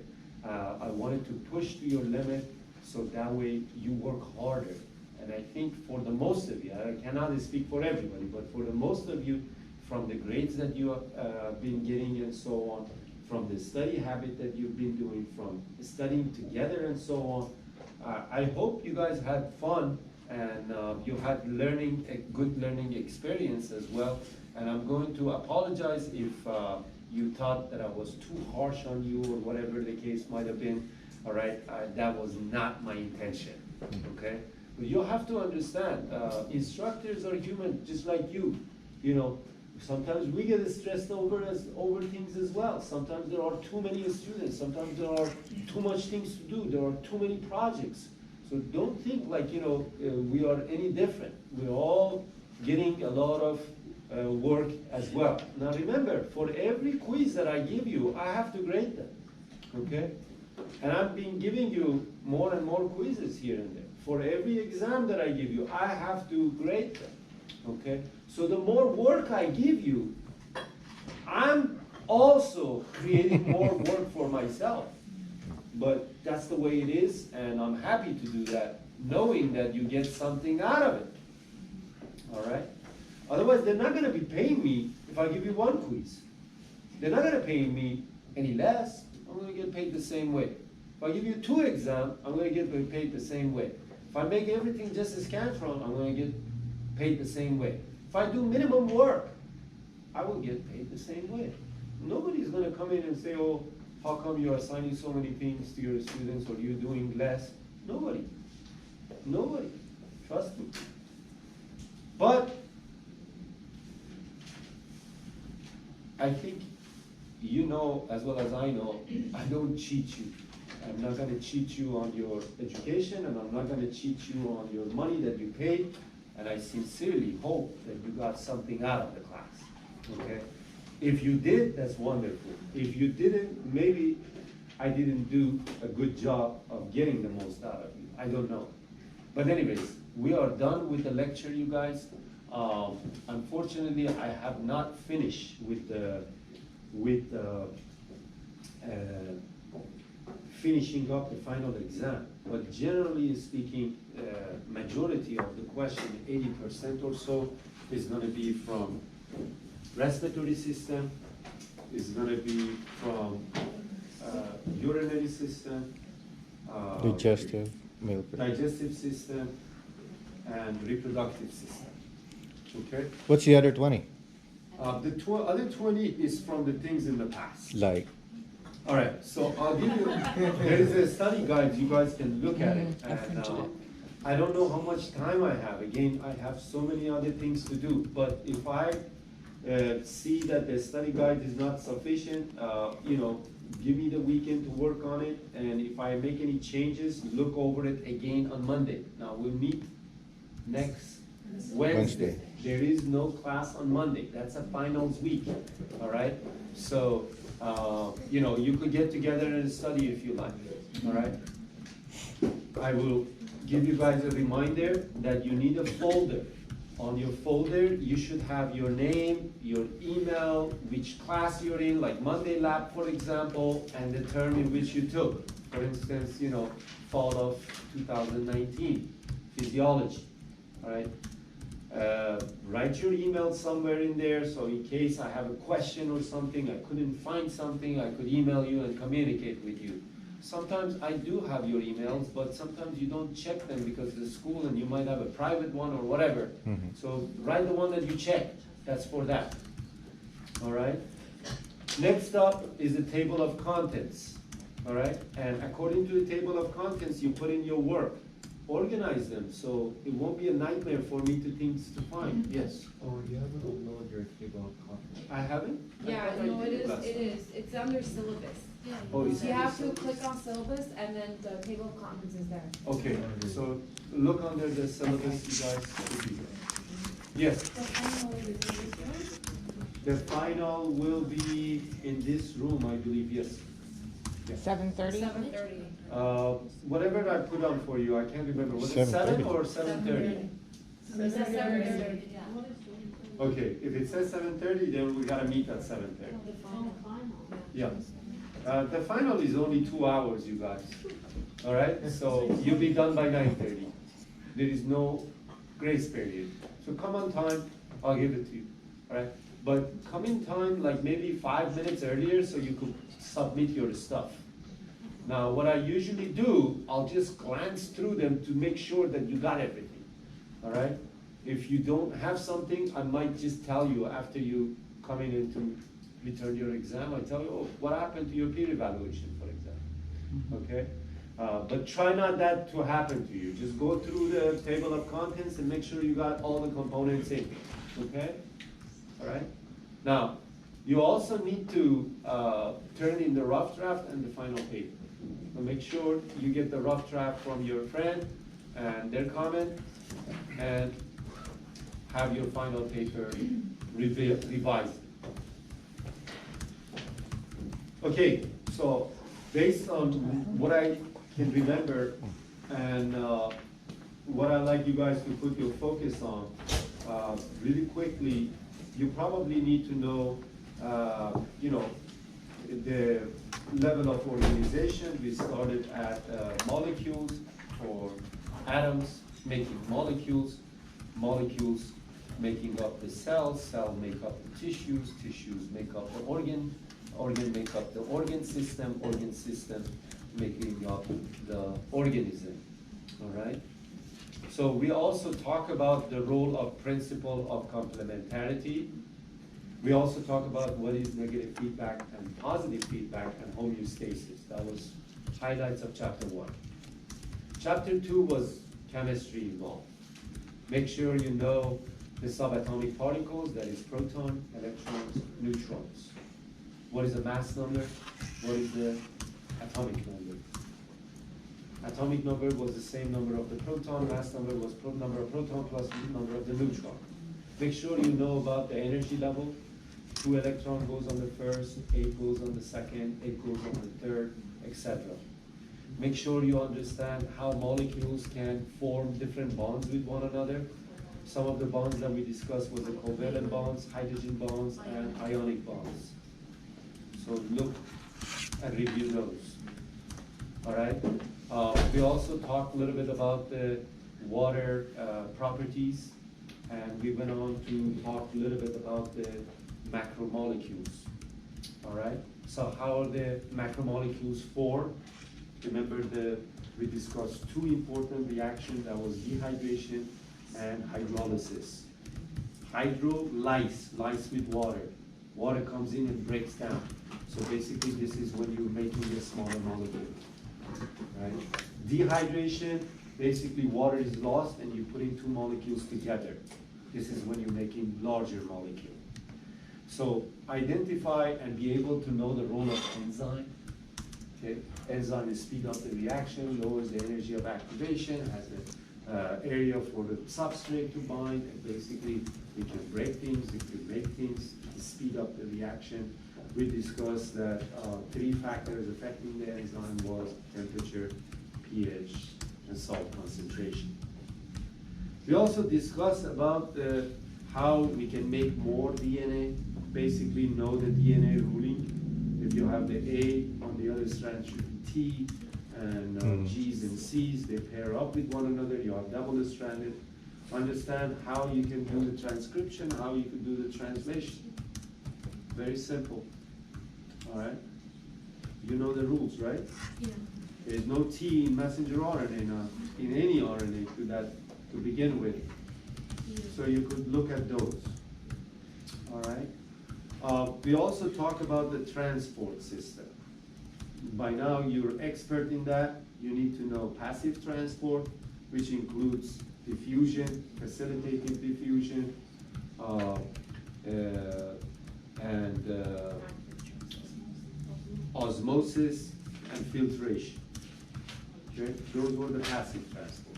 I wanted to push to your limit so that way you work harder. And I think for the most of you, I cannot speak for everybody, but for the most of you, from the grades that you have been getting and so on, from the study habit that you've been doing, from studying together and so on. I hope you guys had fun and you had a good learning experience as well. And I'm going to apologize if you thought that I was too harsh on you or whatever the case might have been. All right, that was not my intention, okay? But you'll have to understand, instructors are human just like you, you know. Sometimes we get stressed over things as well. Sometimes there are too many students. Sometimes there are too much things to do. There are too many projects. So don't think like, you know, we are any different. We're all getting a lot of work as well. Now remember, for every quiz that I give you, I have to grade them, okay? And I've been giving you more and more quizzes here and there. For every exam that I give you, I have to grade them, okay? So the more work I give you, I'm also creating more work for myself. But that's the way it is, and I'm happy to do that, knowing that you get something out of it. All right? Otherwise, they're not going to be paying me if I give you one quiz. They're not going to pay me any less. I'm going to get paid the same way. If I give you 2 exams, I'm gonna get paid the same way. If I make everything just as Scantron, I'm gonna get paid the same way. If I do minimum work, I will get paid the same way. Nobody's gonna come in and say, oh, how come you're assigning so many things to your students, or you're doing less? Nobody. Nobody. Trust me. But I think you know as well as I know, I don't cheat you. I'm not gonna cheat you on your education, and I'm not gonna cheat you on your money that you paid, and I sincerely hope that you got something out of the class, okay? If you did, that's wonderful. If you didn't, maybe I didn't do a good job of getting the most out of you. I don't know. But anyways, we are done with the lecture, you guys. Unfortunately, I have not finished with finishing up the final exam. But generally speaking, majority of the question, 80% or so, is going to be from respiratory system, is going to be from urinary system, Digestive, milk. digestive system, and reproductive system. Okay? What's the other 20? The other 20 is from the things in the past. Like, All right, so I'll give you, there is a study guide, you guys can look at it. I printed it. I don't know how much time I have. Again, I have so many other things to do. But if I see that the study guide is not sufficient, you know, give me the weekend to work on it. And if I make any changes, look over it again on Monday. Now, we'll meet next Wednesday. There is no class on Monday. That's a finals week, all right? So, you know, you could get together and study if you like, all right? I will give you guys a reminder that you need a folder. On your folder, you should have your name, your email, which class you're in, like Monday lab, for example, and the term in which you took. For instance, you know, fall of 2019, physiology, all right? Write your email somewhere in there, so in case I have a question or something, I couldn't find something, I could email you and communicate with you. Sometimes I do have your emails, but sometimes you don't check them because of the school and you might have a private one or whatever. So write the one that you checked, that's for that. All right? Next up is the table of contents. All right? And according to the table of contents, you put in your work. Organize them so it won't be a nightmare for me to things to find. Yes? Oh, you haven't uploaded your table of contents. I haven't? I Yeah, thought I no, it did is, last it time. is. It's under syllabus. Oh, is You it have to syllabus? click on syllabus and then the table of contents is there. Okay, so look under the syllabus, you guys. Yes, the final will be in this room, I believe, yes. 7:30? 7:30. Whatever I put on for you, I can't remember, was it 7 7:30. or 7:30? It says 7:30. Okay, if it says 7:30, then we gotta meet at 7:30. Yeah. The final is only 2 hours, you guys. All right, so you'll be done by 9:30. There is no grace period. So come on time, I'll give it to you, all right? But come in time, like maybe 5 minutes earlier so you could submit your stuff. Now, what I usually do, I'll just glance through them to make sure that you got everything, all right? If you don't have something, I might just tell you after you come in to return your exam, I tell you, oh, what happened to your peer evaluation, for example, okay? But try not that to happen to you. Just go through the table of contents and make sure you got all the components in, okay? All right? Now, you also need to turn in the rough draft and the final paper. So make sure you get the rough draft from your friend and their comment, and have your final paper revised. Okay, so based on what I can remember and what I'd like you guys to put your focus on, really quickly, you probably need to know, you know, the level of organization. We started at molecules or atoms making molecules, molecules making up the cells, cells make up the tissues, tissues make up the organ make up the organ system making up the organism, all right? So we also talk about the role of principle of complementarity. We also talk about what is negative feedback and positive feedback and homeostasis. That was highlights of chapter 1. Chapter 2 was chemistry involved. Make sure you know the subatomic particles, that is proton, electrons, neutrons. What is the mass number? What is the atomic number? Atomic number was the same number of the proton, mass number was number of proton plus number of the neutron. Make sure you know about the energy level. 2 electron goes on the first, 8 goes on the second, 8 goes on the third, etc. Make sure you understand how molecules can form different bonds with one another. Some of the bonds that we discussed were the covalent bonds, hydrogen bonds, and ionic bonds. So look and review those. All right. We also talked a little bit about the water properties, and we went on to talk a little bit about the macromolecules. All right. So how are the macromolecules formed? Remember we discussed 2 important reactions. That was dehydration and hydrolysis. Hydrolyze, lyse with water. Water comes in and breaks down. So basically this is when you're making a smaller molecule. Right? Dehydration, basically water is lost and you're putting 2 molecules together. This is when you're making larger molecule. So identify and be able to know the role of enzyme. Okay? Enzyme is speed up the reaction, lowers the energy of activation, has an area for the substrate to bind, and basically we can break things, we can make things to speed up the reaction. We discussed that 3 factors affecting the enzyme was temperature, pH, and salt concentration. We also discussed about how we can make more DNA, basically know the DNA ruling. If you have the A on the other strand should be T, and G's and C's, they pair up with one another, you have double-stranded. Understand how you can do the transcription, how you can do the translation. Very simple. All right? You know the rules, right? Yeah. There's no T in messenger RNA, in any RNA to begin with. Yeah. So you could look at those. All right? We also talk about the transport system. By now you're expert in that. You need to know passive transport, which includes diffusion, facilitated diffusion, and osmosis and filtration. Okay? Those were the passive transport.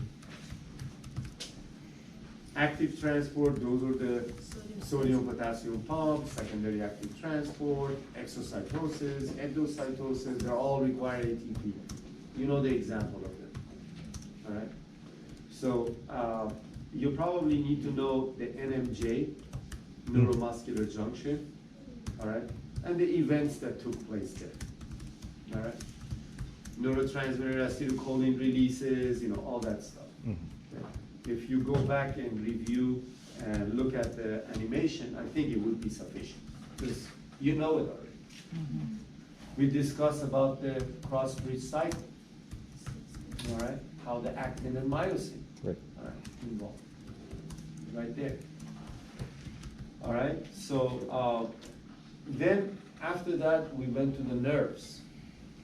Active transport, those are the sodium-potassium pump, secondary active transport, exocytosis, endocytosis, they all require ATP. You know the example of them, all right? So you probably need to know the NMJ, neuromuscular junction, all right? And the events that took place there, all right? Neurotransmitter acetylcholine releases, you know, all that stuff. Okay? If you go back and review and look at the animation, I think it would be sufficient, because you know it already. We discussed about the cross-bridge cycle, all right? How the actin and myosin Right. are involved, right there. All right, so then after that, we went to the nerves.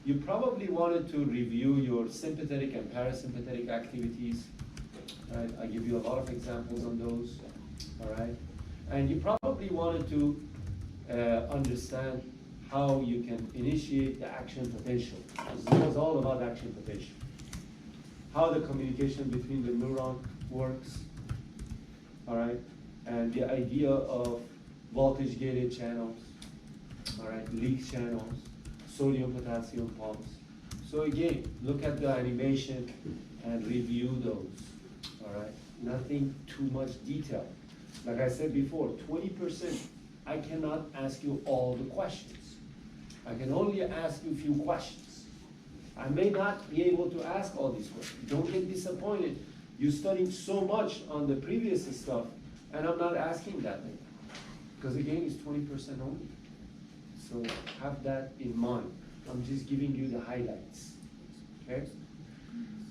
You probably wanted to review your sympathetic and parasympathetic activities. Right? I give you a lot of examples on those. All right, and you probably wanted to understand how you can initiate the action potential. This was all about action potential. How the communication between the neuron works. All right, and the idea of voltage-gated channels. All right, leak channels, sodium-potassium pumps. So again, look at the animation and review those. All right, nothing too much detail. Like I said before, 20%, I cannot ask you all the questions. I can only ask you a few questions. I may not be able to ask all these questions. Don't get disappointed. You studied so much on the previous stuff, and I'm not asking that many. Because again, it's 20% only. So have that in mind. I'm just giving you the highlights. okay?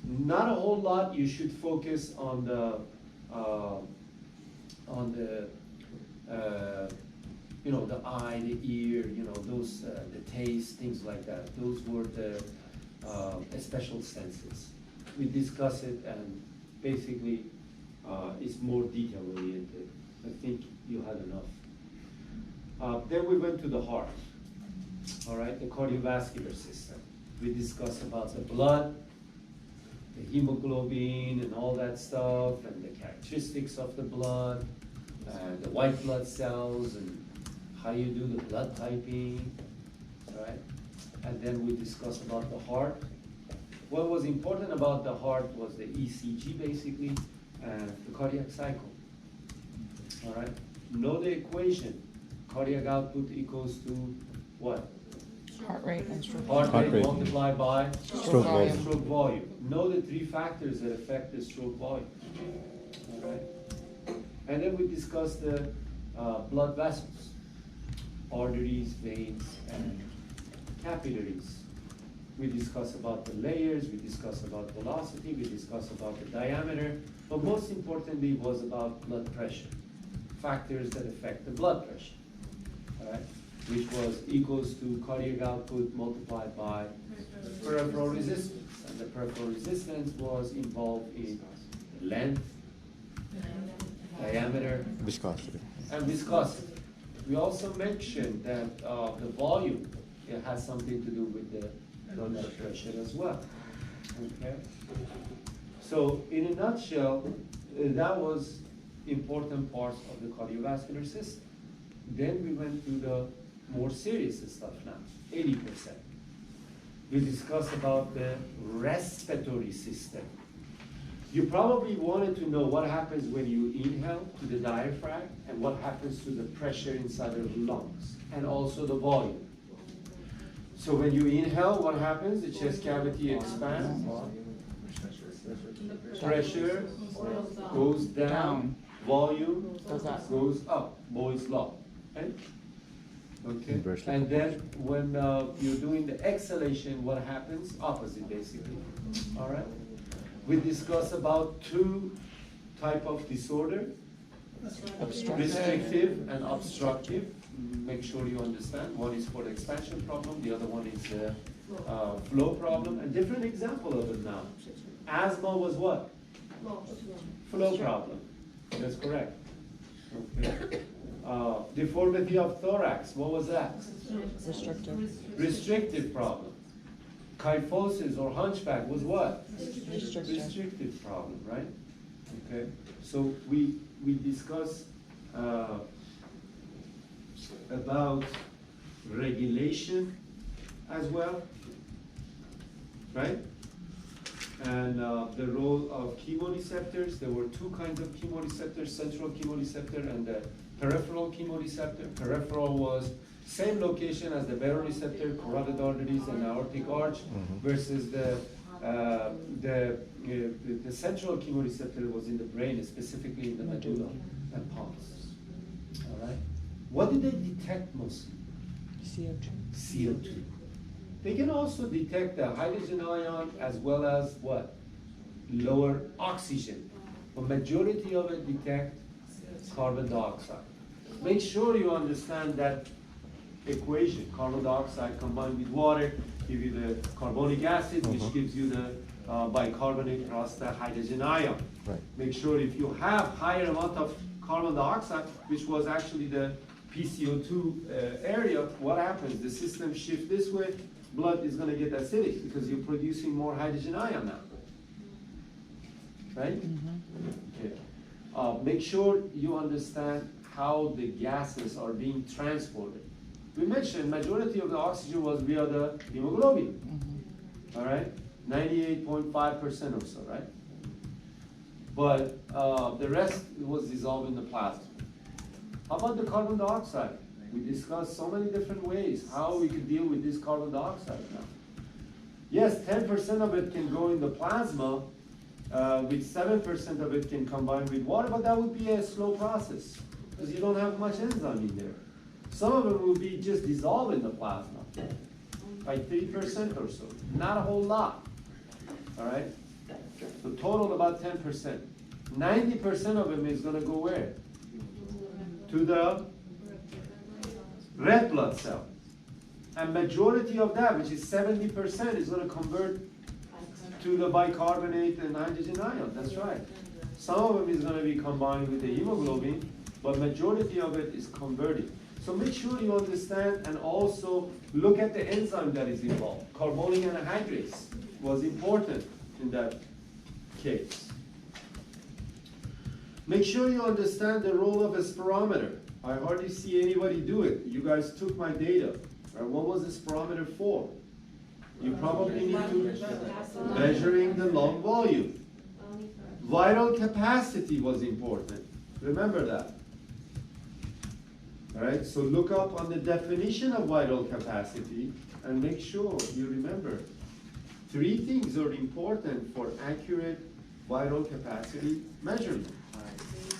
Not a whole lot, you should focus on the, you know, the eye, the ear, you know, those, the taste, things like that. Those were the special senses. We discuss it and basically it's more detail oriented. I think you had enough. Then we went to the heart, all right, the cardiovascular system. We discussed about the blood, the hemoglobin and all that stuff, and the characteristics of the blood, the white blood cells, and how you do the blood typing, right? And then we discussed about the heart. What was important about the heart was the ECG basically, and the cardiac cycle, all right? Know the equation. Cardiac output equals to what? Heart rate and stroke. Heart Heart rate rate. multiplied by Stroke volume. stroke volume. Know the three factors that affect the stroke volume, all right? And then we discussed the blood vessels, arteries, veins, and capillaries. We discussed about the layers, we discussed about velocity, we discussed about the diameter, but most importantly was about blood pressure, factors that affect the blood pressure, all right? Which was equals to cardiac output multiplied by peripheral resistance. And the peripheral resistance was involved in length, diameter, Viscosity. and viscosity. We also mentioned that the volume, it has something to do with the blood pressure as well. Okay? So in a nutshell, that was important parts of the cardiovascular system. Then we went to the more serious stuff now, 80%. We discussed about the respiratory system. You probably wanted to know what happens when you inhale to the diaphragm and what happens to the pressure inside of the lungs and also the volume. So when you inhale, what happens? The chest cavity expands, pressure goes down, volume Goes up. goes up, Boyle's law, right? Okay, Inversely and then when you're doing the exhalation, what happens? Opposite, basically, all right? We discuss about two type of disorder, restrictive and obstructive. Make sure you understand. One is for the expansion problem, the other one is the flow problem. A different example of it now. Asthma was what? Flow problem. That's correct. Okay. Deformity of thorax, what was that? Restrictive. Restrictive problem. Kyphosis or hunchback was what? Restrictive. Restrictive problem, right? Okay, so we discuss about regulation as well, right? And the role of chemoreceptors. There were two kinds of chemoreceptors, central chemoreceptor and the peripheral chemoreceptor. Peripheral was same location as the baroreceptor, carotid arteries and aortic arch, versus the central chemoreceptor was in the brain, specifically in the medulla and pons. All right. What did they detect mostly? CO2. CO2. They can also detect the hydrogen ion as well as what? Lower oxygen. But majority of it detect carbon dioxide. Make sure you understand that equation. Carbon dioxide combined with water give you the carbonic acid, which gives you the bicarbonate plus the hydrogen ion. Right. Make sure if you have higher amount of carbon dioxide, which was actually the PCO2 area, what happens? The system shifts this way, blood is going to get acidic because you're producing more hydrogen ion now. Right? Okay. Make sure you understand how the gases are being transported. We mentioned majority of the oxygen was via the hemoglobin. All right? 98.5% or so, right? But the rest was dissolved in the plasma. How about the carbon dioxide? We discussed so many different ways how we could deal with this carbon dioxide now. Yes, 10% of it can go in the plasma, with 7% of it can combine with water, but that would be a slow process because you don't have much enzyme in there. Some of it will be just dissolved in the plasma by 3% or so, not a whole lot. all right? So total about 10%. 90% of them is gonna go where? To the red blood cell. And majority of that, which is 70%, is gonna convert to the bicarbonate and hydrogen ion, that's right. Some of them is gonna be combined with the hemoglobin, but majority of it is converted. So make sure you understand and also look at the enzyme that is involved. Carbonic anhydrase was important in that case. Make sure you understand the role of a spirometer. I hardly see anybody do it. You guys took my data. Right? What was the spirometer for? You probably need to measuring the lung volume. Vital capacity was important. Remember that. All right, so look up on the definition of vital capacity and make sure you remember. 3 things are important for accurate vital capacity measurement.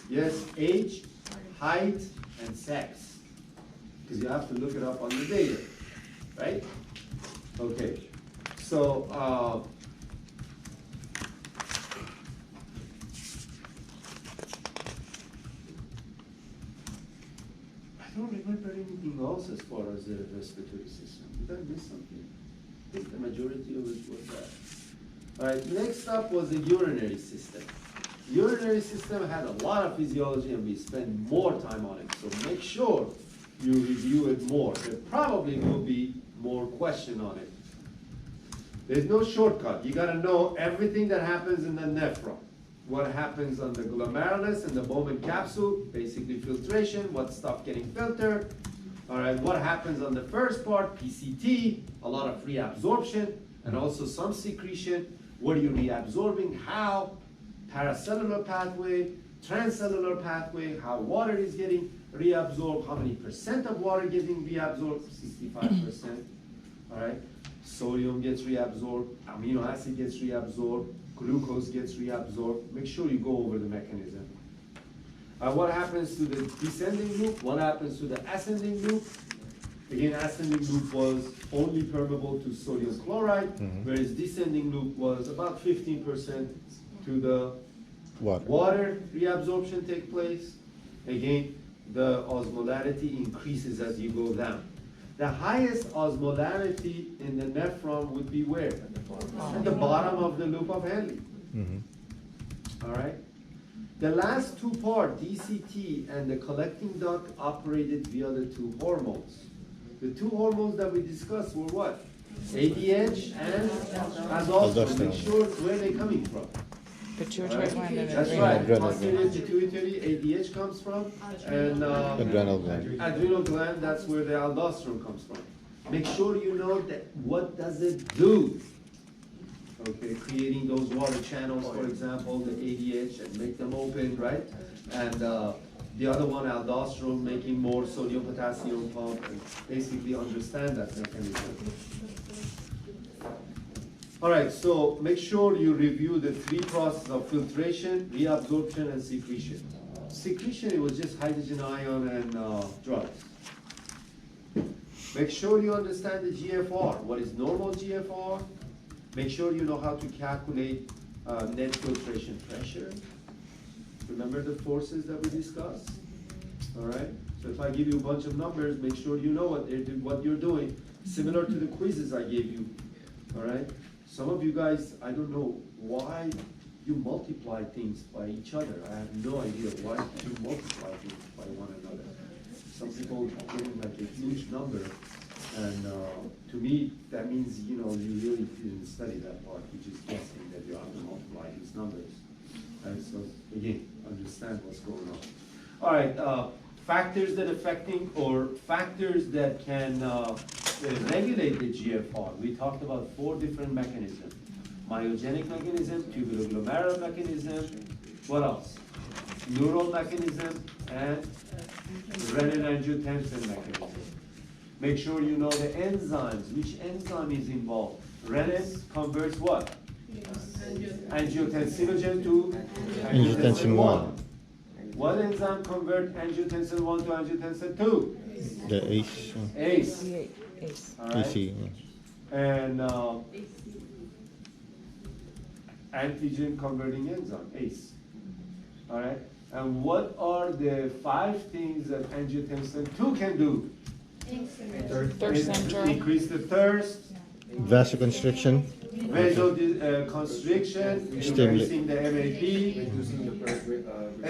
Yes, age, height, and sex. Because you have to look it up on the data, right? Okay, so I don't remember anything else as far as the respiratory system. Did I miss something? I think the majority of it was that. All right, next up was the urinary system. Urinary system had a lot of physiology and we spend more time on it. So make sure you review it more. There probably will be more question on it. There's no shortcut. You gotta know everything that happens in the nephron. What happens on the glomerulus and the Bowman capsule, basically filtration, what stuff getting filtered. All right, what happens on the first part, PCT, a lot of reabsorption, and also some secretion. What are you reabsorbing, how, paracellular pathway, transcellular pathway, how water is getting reabsorbed, how many percent of water getting reabsorbed, 65%, all right? Sodium gets reabsorbed, amino acid gets reabsorbed, glucose gets reabsorbed. Make sure you go over the mechanism. What happens to the descending loop? What happens to the ascending loop? Again, ascending loop was only permeable to sodium chloride, whereas descending loop was about 15% to the water reabsorption take place. Again, the osmolarity increases as you go down. The highest osmolarity in the nephron would be where? At the bottom of the loop of Henle. All right? The last 2 parts, DCT and the collecting duct, operated via the 2 hormones. The 2 hormones that we discussed were what? ADH and aldosterone. Make sure where they're coming from. Pituitary gland and That's adrenal. right. Adrenal Posterior pituitary, ADH comes from, and Adrenal gland. adrenal gland, that's where the aldosterone comes from. Make sure you know that what does it do. Okay, creating those water channels, for example, the ADH, and make them open, right? And the other one, aldosterone, making more sodium potassium pump, and basically understand that mechanism. All right, so make sure you review the 3 processes of filtration, reabsorption, and secretion. Secretion, it was just hydrogen ion and drugs. Make sure you understand the GFR. What is normal GFR? Make sure you know how to calculate net filtration pressure. Remember the forces that we discussed? All right, so if I give you a bunch of numbers, make sure you know what you're doing. Similar to the quizzes I gave you, all right? Some of you guys, I don't know why you multiply things by each other. I have no idea why you multiply things by one another. Some people getting like a huge number, and to me, that means, you know, you really didn't study that part. You're just guessing that you have to multiply these numbers. And so, again, understand what's going on. All right, factors that affecting, or factors that can regulate the GFR. We talked about 4 different mechanisms. Myogenic mechanism, tubuloglomerular mechanism, what else? Neural mechanism, and renin-angiotensin mechanism. Make sure you know the enzymes. Which enzyme is involved? Renin converts what? Angiotensinogen to Angiotensin 1. What enzyme converts angiotensin 1 to angiotensin 2? The ACE. ACE. ACE. All right. AC. And antigen converting enzyme, ACE. All right? And what are the 5 things that angiotensin II can do? Thirst center. Increase the thirst, Vasoconstriction. vasoconstriction, increasing the MAP, Reducing the birth rate.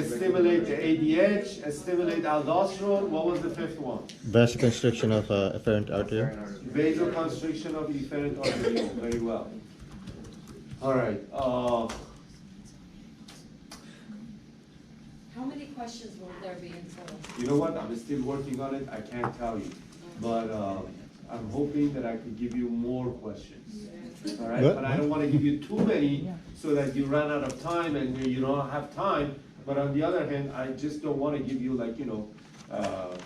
stimulate the ADH, stimulate aldosterone. What was the 5th one? Vasoconstriction of afferent artery. Vasoconstriction of efferent arteriole. Very well. All right. How many questions will there be in total? You know what? I'm still working on it. I can't tell you, but I'm hoping that I could give you more questions. All right, Good. but I don't want to give you too many so that you run out of time and you don't have time. But on the other hand, I just don't want to give you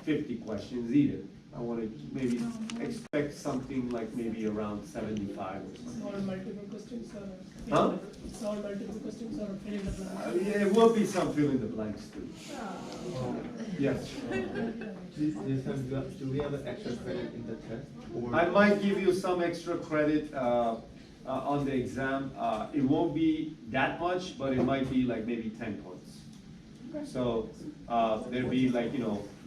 50 questions either. I want to maybe expect something like maybe around 75 or something. All multiple questions or? Huh? It's all multiple questions or fill in the blank? Yeah, it will be some fill in the blanks too. Yes. Do we have an extra credit in the test? Or I might give you some extra credit on the exam. It won't be that much, but it might be like maybe 10 points. So there'll be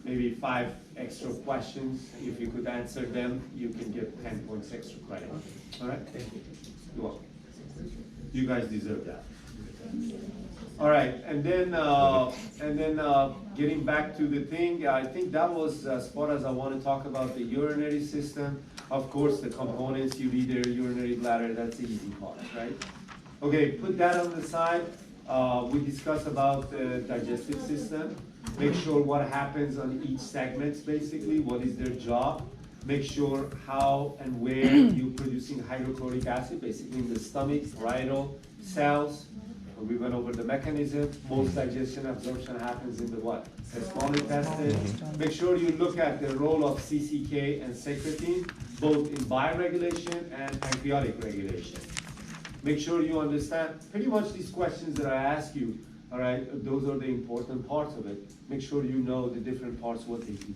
maybe 5 extra questions. If you could answer them, you can get 10 points extra credit. All right? Thank you. You're welcome. You guys deserve that. All right, and then getting back to the thing, I think that was as far as I want to talk about the urinary system. Of course, the components, ureter, urinary bladder, that's the easy part, right? Okay, put that on the side. We discussed about the digestive system. Make sure what happens on each segment, basically, what is their job. Make sure how and where you're producing hydrochloric acid, basically in the stomach, parietal, cells. We went over the mechanism. Most digestion absorption happens in the what? The small intestine. Make sure you look at the role of CCK and secretin, both in bile regulation and pancreatic regulation. Make sure you understand pretty much these questions that I ask you. All right, those are the important parts of it. Make sure you know the different parts, what they do.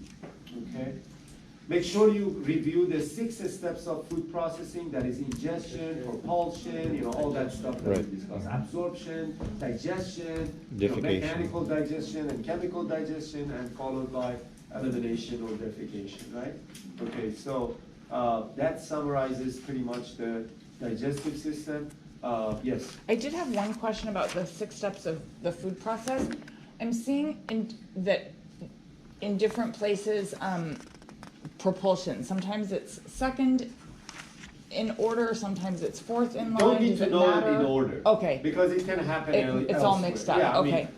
Okay. Make sure you review the 6 steps of food processing, that is ingestion, propulsion, all that stuff that Right. we discussed. Absorption, digestion, Defecation. mechanical digestion and chemical digestion, and followed by elimination or defecation, right? Okay, so that summarizes pretty much the digestive system. Yes? I did have one question about the 6 steps of the food process. I'm seeing that in different places, propulsion. Sometimes it's second in order, sometimes it's fourth in line. Don't need Does to it know it matter? in order. Okay. Because it can happen It's all mixed up. Yeah, I mean, Okay.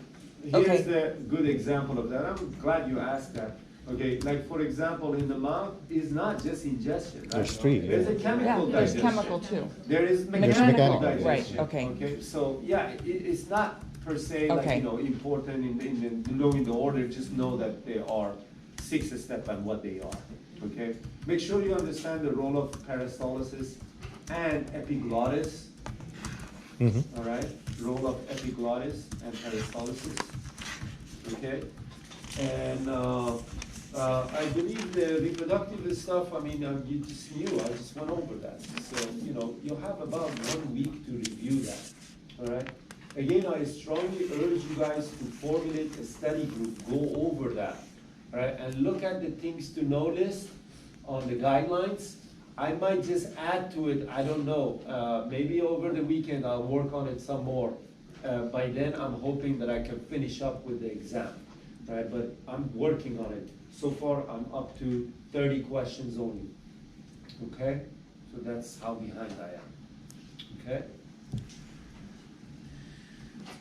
Here's Okay. the good example of that. I'm glad you asked that. Okay, like for example, in the mouth is not just ingestion. Right? There's 3, yeah. There's a Yeah, chemical there's digestion. chemical too. There is Mechanical, mechanical right, digestion. okay. Okay, so yeah, it's not per se Okay. important in knowing the order. Just know that there are 6 steps and what they are. Okay, make sure you understand the role of peristalsis and epiglottis. All right, role of epiglottis and peristalsis. Okay, and I believe the reproductive stuff. I mean, you just knew. I just went over that. So you'll have about 1 week to review that. All right. Again, I strongly urge you guys to formulate a study group. Go over that. All right, and look at the things to know list on the guidelines. I might just add to it, I don't know, maybe over the weekend I'll work on it some more. By then I'm hoping that I can finish up with the exam, right? But I'm working on it. So far I'm up to 30 questions only, okay? So that's how behind I am, okay?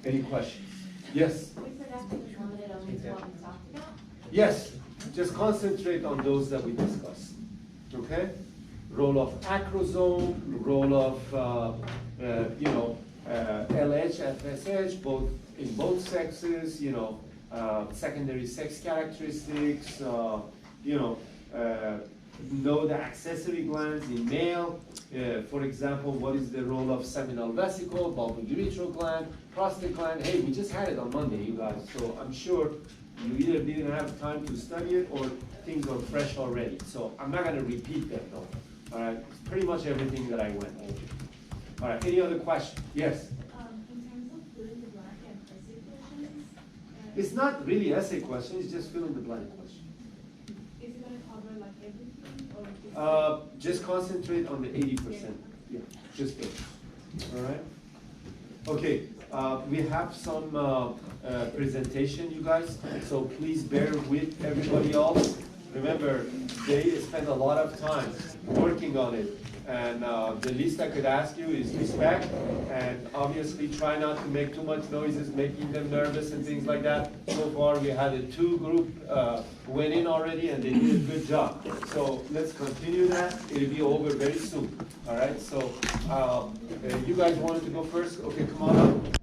Any questions? Yes? Reproductive is limited only to what we talked about? Yes, just concentrate on those that we discussed, okay? Role of acrosome, role of, LH, FSH, in both sexes, secondary sex characteristics, know the accessory glands in male. For example, what is the role of seminal vesicle, bulbourethral gland, prostate gland? Hey, we just had it on Monday, you guys, so I'm sure you either didn't have time to study it or things are fresh already. So I'm not going to repeat them though. All right, it's pretty much everything that I went over. All right, any other questions? Yes? It's not really essay question, it's just fill in the blank question. Is it gonna cover like everything or just? Just concentrate on the 80%. Yeah, just those. All right? Okay, we have some presentation, you guys, so please bear with everybody else. Remember, they spend a lot of time working on it, and the least I could ask you is respect, and obviously try not to make too much noises, making them nervous and things like that. So far, we had a 2-group went in already, and they did a good job. So let's continue that. It'll be over very soon. All right. So you guys wanted to go first? Okay, come on up.